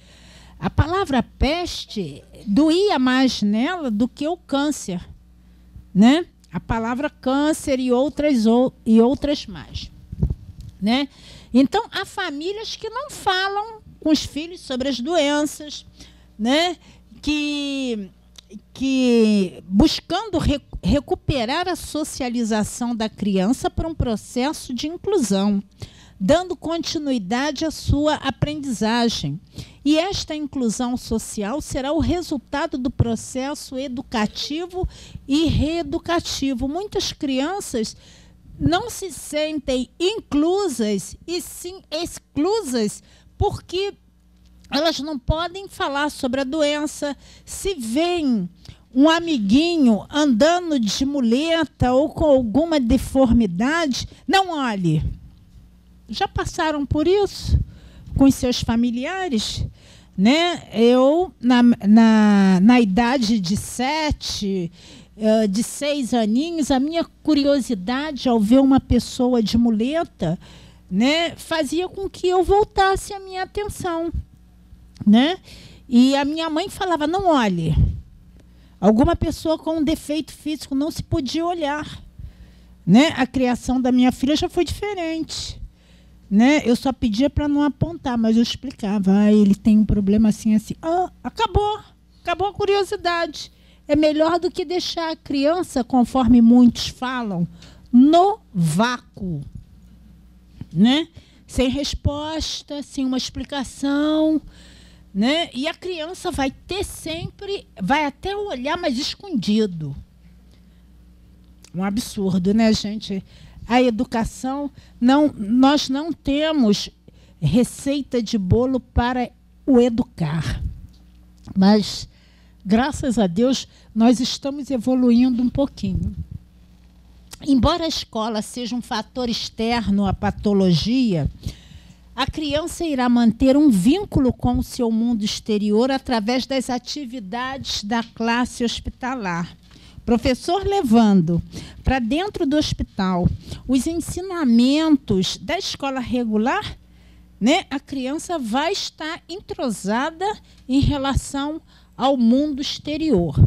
A palavra peste doía mais nela do que o câncer, né? A palavra câncer e outras mais, né? Então, há famílias que não falam com os filhos sobre as doenças, né? Que buscando recuperar a socialização da criança para um processo de inclusão, dando continuidade à sua aprendizagem. E esta inclusão social será o resultado do processo educativo e reeducativo. Muitas crianças não se sentem inclusas, e sim exclusas, porque elas não podem falar sobre a doença. Se vem um amiguinho andando de muleta ou com alguma deformidade, não olhe. Já passaram por isso com os seus familiares? Né? Eu, na idade de 7, de 6 aninhos, a minha curiosidade ao ver uma pessoa de muleta, né, fazia com que eu voltasse a minha atenção, né? E a minha mãe falava, não olhe. Alguma pessoa com um defeito físico não se podia olhar, né? A criação da minha filha já foi diferente, né? Eu só pedia para não apontar, mas eu explicava, ele tem um problema assim, assim. Acabou a curiosidade. É melhor do que deixar a criança, conforme muitos falam, no vácuo, né? Sem resposta, sem uma explicação, né? E a criança vai ter sempre, vai até olhar, mas escondido. Um absurdo, né, gente? A educação, nós não temos receita de bolo para o educar. Mas, graças a Deus, nós estamos evoluindo um pouquinho. Embora a escola seja um fator externo à patologia, a criança irá manter um vínculo com o seu mundo exterior através das atividades da classe hospitalar. Professor levando para dentro do hospital os ensinamentos da escola regular, né, a criança vai estar entrosada em relação ao mundo exterior.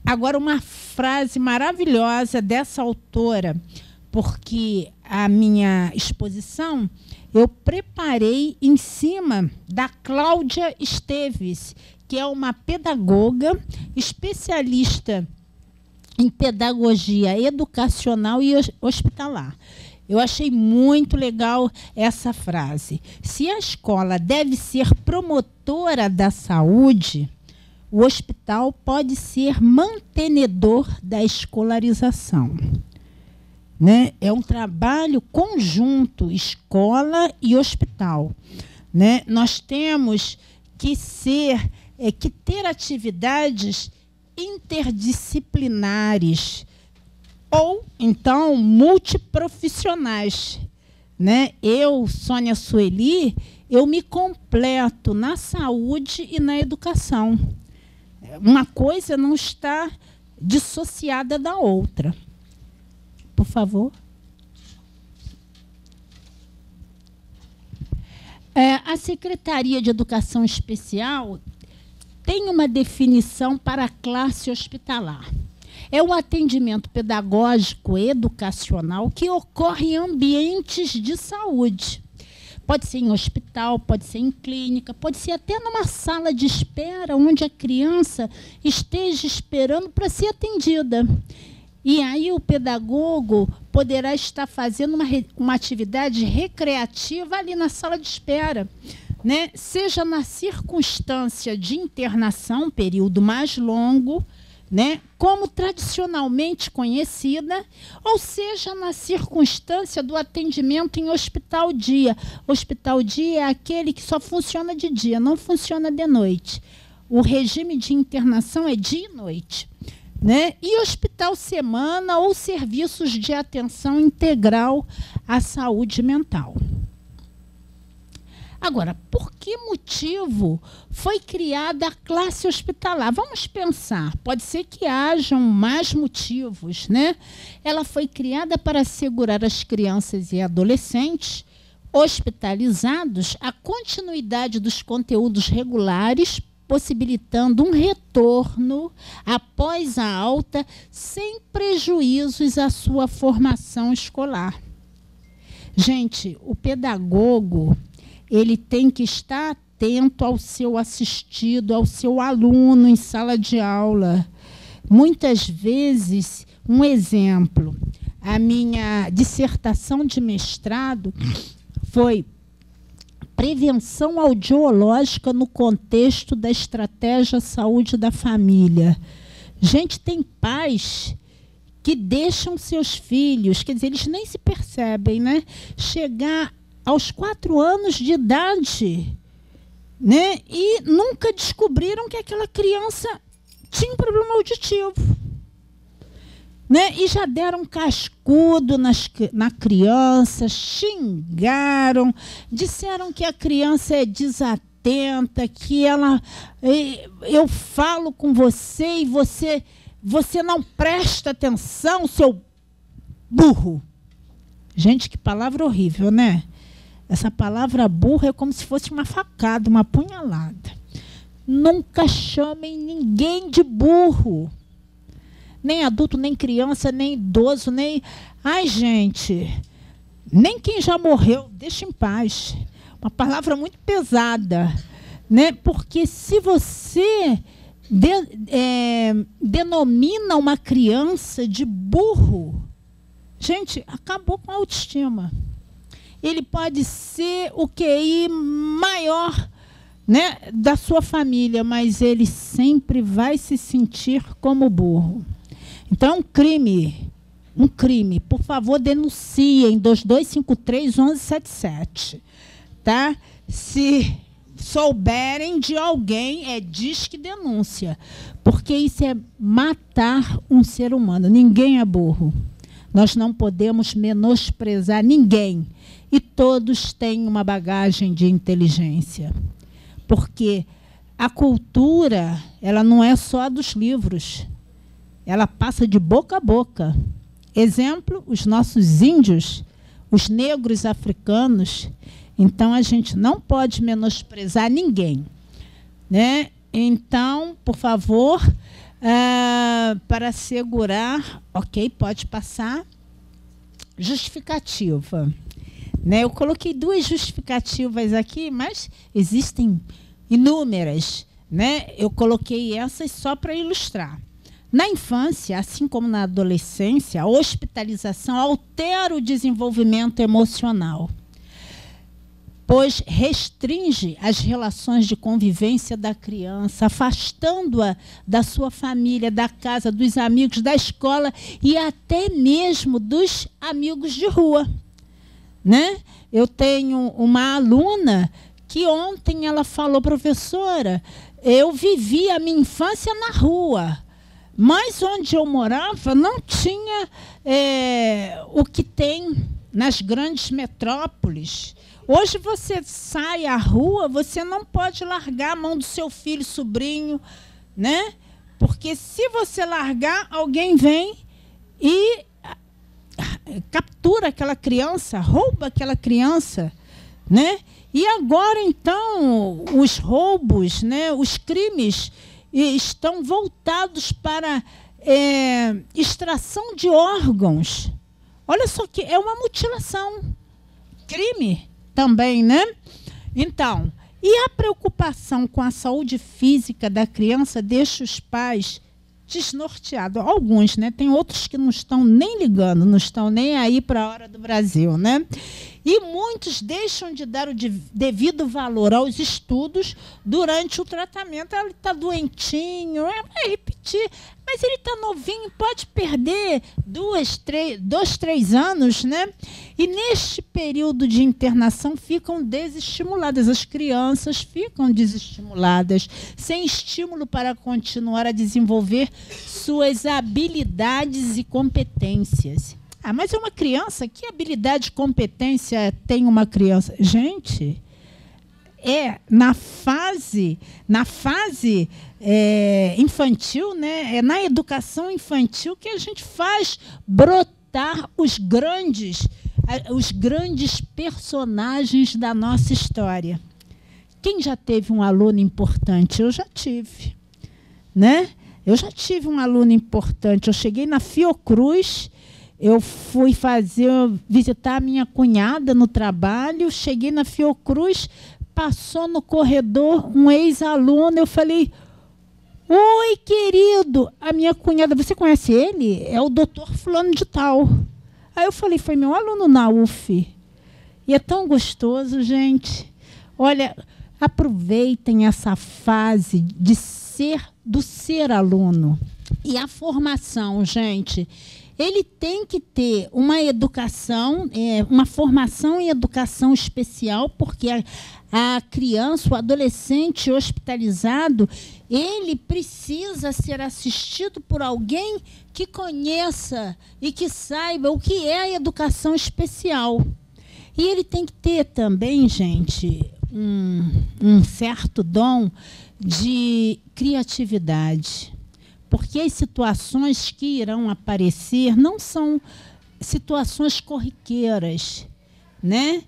Agora, uma frase maravilhosa dessa autora, porque a minha exposição eu preparei em cima da Cláudia Esteves, que é uma pedagoga especialista em pedagogia educacional e hospitalar. Eu achei muito legal essa frase. Se a escola deve ser promotora da saúde, o hospital pode ser mantenedor da escolarização, né? É um trabalho conjunto, escola e hospital, né? Nós temos que ter atividades interdisciplinares ou, então, multiprofissionais, né? Eu, Sônia Sueli, eu me completo na saúde e na educação. Uma coisa não está dissociada da outra. Por favor. A Secretaria de Educação Especial tem uma definição para a classe hospitalar. É um atendimento pedagógico e educacional que ocorre em ambientes de saúde. Pode ser em hospital, pode ser em clínica, pode ser até numa sala de espera onde a criança esteja esperando para ser atendida. E aí o pedagogo poderá estar fazendo uma atividade recreativa ali na sala de espera, né? Seja na circunstância de internação, um período mais longo, né, como tradicionalmente conhecida, ou seja, na circunstância do atendimento em hospital-dia. Hospital-dia é aquele que só funciona de dia, não funciona de noite. O regime de internação é dia e noite, né? E hospital-semana ou serviços de atenção integral à saúde mental. Agora, por que motivo foi criada a classe hospitalar? Vamos pensar, pode ser que hajam mais motivos, né? Ela foi criada para assegurar às crianças e adolescentes hospitalizados a continuidade dos conteúdos regulares, possibilitando um retorno após a alta, sem prejuízos à sua formação escolar. Gente, o pedagogo ele tem que estar atento ao seu assistido, ao seu aluno em sala de aula. Muitas vezes, um exemplo, a minha dissertação de mestrado foi prevenção audiológica no contexto da estratégia saúde da família. Gente, tem pais que deixam seus filhos, quer dizer, eles nem se percebem, né? Chegar aos 4 anos de idade, né? E nunca descobriram que aquela criança tinha um problema auditivo, né? E já deram cascudo na criança, xingaram, disseram que a criança é desatenta, que ela, eu falo com você e você você não presta atenção, seu burro. Gente, que palavra horrível, né? Essa palavra burro é como se fosse uma facada, uma punhalada. Nunca chamem ninguém de burro. Nem adulto, nem criança, nem idoso, nem... Ai, gente, nem quem já morreu, deixa em paz. Uma palavra muito pesada, né? Porque se você denomina uma criança de burro, gente, acabou com a autoestima. Ele pode ser o QI maior, né, da sua família, mas ele sempre vai se sentir como burro. Então, é um crime. Por favor, denunciem 2253-1177. Tá? Se souberem de alguém, disque denúncia. Porque isso é matar um ser humano. Ninguém é burro. Nós não podemos menosprezar ninguém. E todos têm uma bagagem de inteligência. Porque a cultura, ela não é só dos livros. Ela passa de boca a boca. Exemplo, os nossos índios, os negros africanos. Então, a gente não pode menosprezar ninguém, né? Então, por favor, para assegurar... Ok, pode passar. Justificativa. Né? Eu coloquei 2 justificativas aqui, mas existem inúmeras. Né? Eu coloquei essas só para ilustrar. Na infância, assim como na adolescência, a hospitalização altera o desenvolvimento emocional, pois restringe as relações de convivência da criança, afastando-a da sua família, da casa, dos amigos, da escola e até mesmo dos amigos de rua. Né? Eu tenho uma aluna que ontem ela falou, professora, eu vivi a minha infância na rua, mas onde eu morava não tinha o que tem nas grandes metrópoles. Hoje você sai à rua, você não pode largar a mão do seu filho, sobrinho, né? Porque se você largar, alguém vem e captura aquela criança, rouba aquela criança, né? E agora, então, os roubos, né, os crimes estão voltados para extração de órgãos. Olha só que é uma mutilação. Crime também, né? Então, e a preocupação com a saúde física da criança deixa os pais desnorteados. Alguns, né? Tem outros que não estão nem ligando, não estão nem aí para a hora do Brasil, né? E muitos deixam de dar o devido valor aos estudos durante o tratamento. Ele está doentinho, vai repetir, mas ele está novinho, pode perder 2, 3 anos, né? E neste período de internação ficam desestimuladas, as crianças ficam desestimuladas, sem estímulo para continuar a desenvolver suas habilidades e competências. Ah, mas é uma criança, que habilidade e competência tem uma criança? Gente, na fase infantil, né? É na educação infantil que a gente faz brotar os grandes personagens da nossa história. Quem já teve um aluno importante? Eu já tive, né? Eu já tive um aluno importante. Eu cheguei na Fiocruz, eu fui visitar a minha cunhada no trabalho, cheguei na Fiocruz, passou no corredor um ex-aluno, eu falei, oi, querido, a minha cunhada, você conhece ele? É o doutor fulano de tal. Aí eu falei, foi meu aluno na UF. E é tão gostoso, gente. Olha, aproveitem essa fase do ser aluno. E a formação, gente, ele tem que ter uma educação, uma formação em educação especial, porque a criança, o adolescente hospitalizado, ele precisa ser assistido por alguém que conheça e que saiba o que é a educação especial. E ele tem que ter também, gente, um certo dom de criatividade. porque as situações que irão aparecer não são situações corriqueiras, né?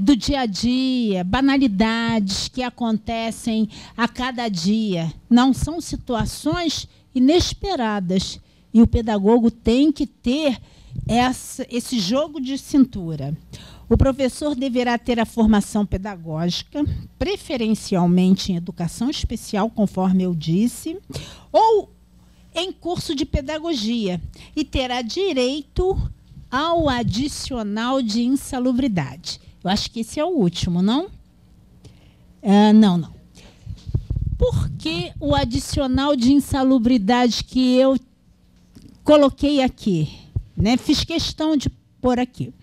Do dia a dia, banalidades que acontecem a cada dia. Não são situações inesperadas. E o pedagogo tem que ter esse jogo de cintura. O professor deverá ter a formação pedagógica, preferencialmente em educação especial, conforme eu disse, ou em curso de pedagogia, e terá direito ao adicional de insalubridade. Eu acho que esse é o último, não? Não. Por que o adicional de insalubridade que eu coloquei aqui? Né? Fiz questão de pôr aqui.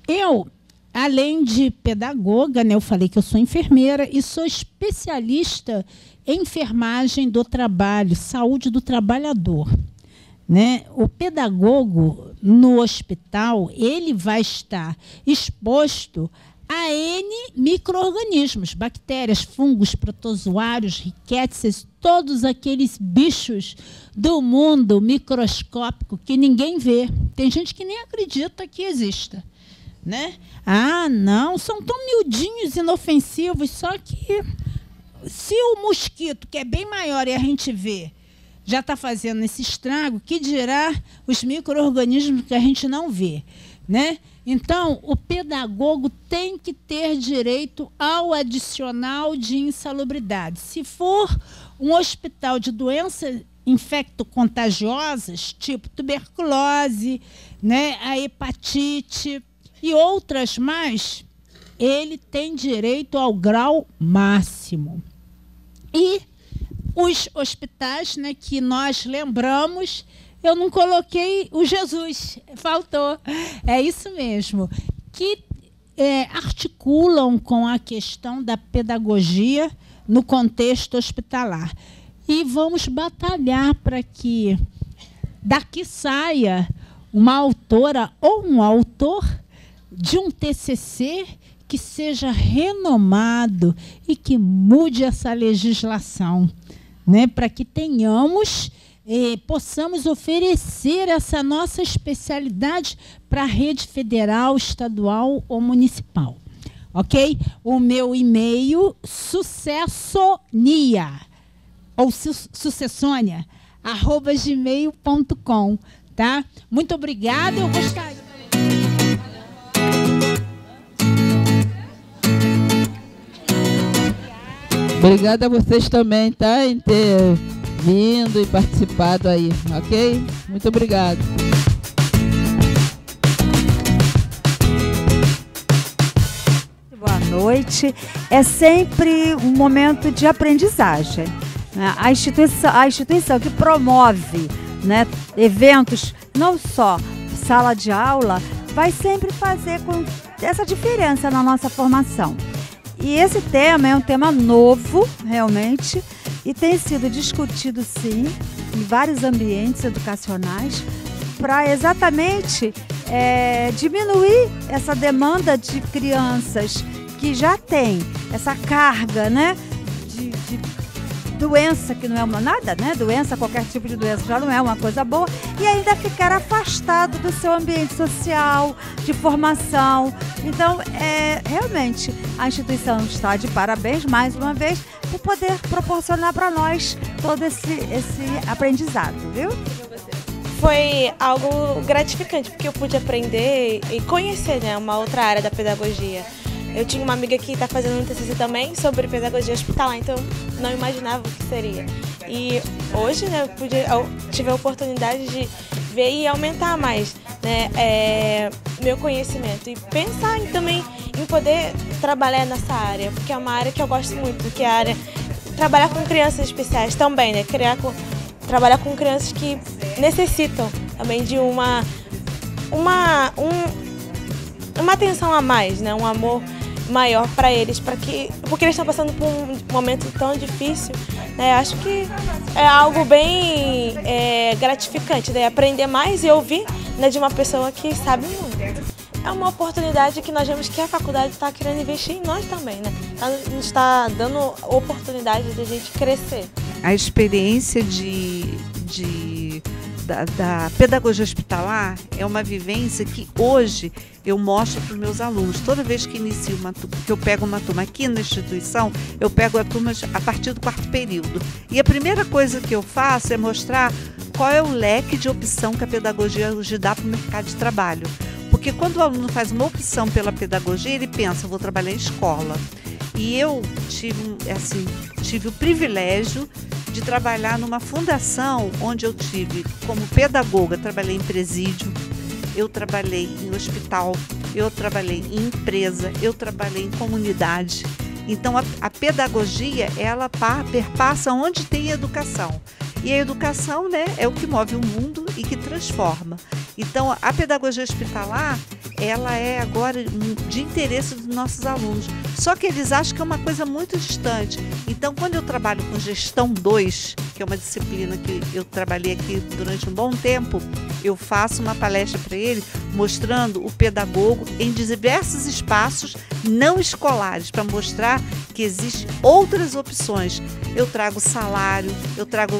Eu, além de pedagoga, né, eu falei que eu sou enfermeira e sou especialista em enfermagem do trabalho, saúde do trabalhador. Né? O pedagogo no hospital, ele vai estar exposto a N micro-organismos, bactérias, fungos, protozoários, riquéticas, todos aqueles bichos do mundo microscópico que ninguém vê. Tem gente que nem acredita que exista. Né? Não, são tão miudinhos, inofensivos, só que se o mosquito, que é bem maior e a gente vê, já está fazendo esse estrago, que dirá os micro-organismos que a gente não vê. Né? Então, o pedagogo tem que ter direito ao adicional de insalubridade. Se for um hospital de doenças infecto-contagiosas, tipo tuberculose, né, a hepatite e outras mais, ele tem direito ao grau máximo. E os hospitais, né, que nós lembramos, eu não coloquei o Jesus, faltou. É isso mesmo, que articulam com a questão da pedagogia no contexto hospitalar. E vamos batalhar para que daqui saia uma autora ou um autor de um TCC que seja renomado e que mude essa legislação, né, para que tenhamos, possamos oferecer essa nossa especialidade para a rede federal, estadual ou municipal. Ok? O meu e-mail, sucessonia, ou sucessônia, @gmail.com. Tá? Muito obrigada. Eu gostaria... Obrigada a vocês também, tá? Em ter vindo e participado aí, ok? Muito obrigado. Boa noite. É sempre um momento de aprendizagem. Né? A instituição que promove, né, eventos, não só sala de aula, vai sempre fazer com essa diferença na nossa formação. E esse tema é um tema novo, realmente, e tem sido discutido, sim, em vários ambientes educacionais, para exatamente diminuir essa demanda de crianças que já têm essa carga, né, de doença, que não é nada, né? Doença, qualquer tipo de doença já não é uma coisa boa, e ainda ficar afastado do seu ambiente social, de formação. Então, realmente, a instituição está de parabéns, mais uma vez, por poder proporcionar para nós todo esse aprendizado, viu? Foi algo gratificante, porque eu pude aprender e conhecer, né, uma outra área da pedagogia. Eu tinha uma amiga que está fazendo um TCC também sobre pedagogia hospitalar, então não imaginava o que seria. E hoje, né, eu tive a oportunidade de ver e aumentar mais, né, meu conhecimento e pensar também em poder trabalhar nessa área, porque é uma área que eu gosto muito, que é a área trabalhar com crianças especiais também, né, trabalhar com crianças que necessitam também de uma atenção a mais, né, um amor maior para eles, porque eles estão passando por um momento tão difícil, né? Acho que é algo bem gratificante, né? Aprender mais e ouvir, né, de uma pessoa que sabe muito. É uma oportunidade que nós vemos que a faculdade está querendo investir em nós também, né? Nos está dando oportunidade de a gente crescer. a experiência da pedagogia hospitalar é uma vivência que hoje eu mostro para os meus alunos. Toda vez que inicio que eu pego uma turma aqui na instituição, eu pego a turma a partir do 4º período. E a primeira coisa que eu faço é mostrar qual é o leque de opção que a pedagogia hoje dá para o mercado de trabalho. Porque quando o aluno faz uma opção pela pedagogia, ele pensa, vou trabalhar em escola. E eu tive o privilégio de trabalhar numa fundação onde eu tive, como pedagoga, trabalhei em presídio, eu trabalhei em hospital, eu trabalhei em empresa, eu trabalhei em comunidade. Então, a pedagogia, ela perpassa onde tem educação. E a educação, né, é o que move o mundo e que transforma. Então, a pedagogia hospitalar, ela é agora de interesse dos nossos alunos. Só que eles acham que é uma coisa muito distante. Então, quando eu trabalho com Gestão 2, que é uma disciplina que eu trabalhei aqui durante um bom tempo, eu faço uma palestra para ele mostrando o pedagogo em diversos espaços não escolares, para mostrar que existem outras opções. Eu trago salário, eu trago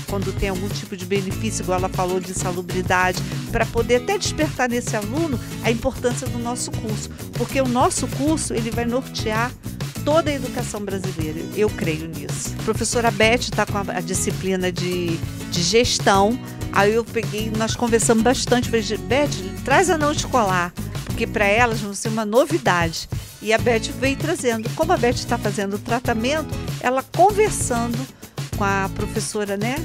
quando tem algum tipo de benefício, igual ela falou, de insalubridade, para poder até despertar nesse aluno a importância do nosso curso, porque o nosso curso ele vai nortear toda a educação brasileira, eu creio nisso. A professora Beth está com a disciplina de gestão, aí eu peguei, nós conversamos bastante, falei, Beth, traz a não escolar, porque para elas vai ser uma novidade. E a Beth veio trazendo, como a Beth está fazendo o tratamento, ela conversando com a professora, né,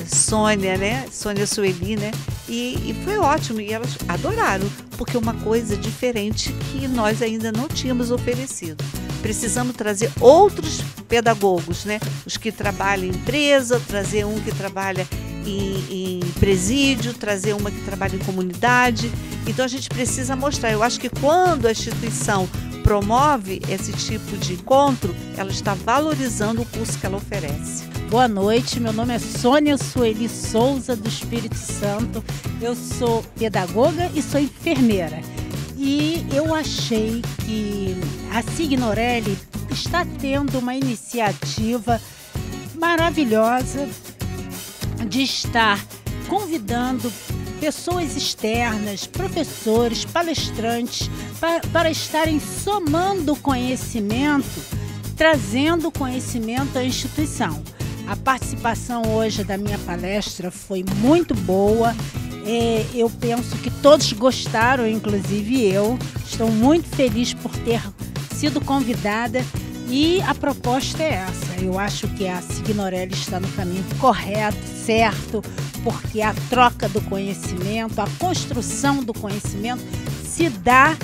Sônia Sueli, né, e foi ótimo, e elas adoraram, porque é uma coisa diferente que nós ainda não tínhamos oferecido. Precisamos trazer outros pedagogos, né, os que trabalham em empresa, trazer um que trabalha em presídio, trazer uma que trabalha em comunidade. Então a gente precisa mostrar. Eu acho que quando a instituição promove esse tipo de encontro, ela está valorizando o curso que ela oferece. Boa noite, meu nome é Sônia Sueli Souza, do Espírito Santo. Eu sou pedagoga e sou enfermeira. E eu achei que a Signorelli está tendo uma iniciativa maravilhosa de estar convidando pessoas externas, professores, palestrantes, para estarem somando conhecimento, trazendo conhecimento à instituição. A participação hoje da minha palestra foi muito boa. Eu penso que todos gostaram, inclusive eu. Estou muito feliz por ter sido convidada. E a proposta é essa. Eu acho que a Signorelli está no caminho correto, certo, porque a troca do conhecimento, a construção do conhecimento se dá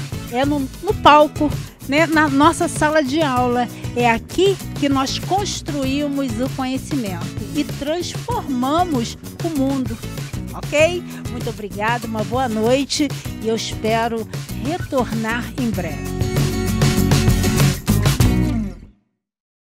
no palco, né, na nossa sala de aula. É aqui que nós construímos o conhecimento e transformamos o mundo. Ok? Muito obrigada, uma boa noite e eu espero retornar em breve.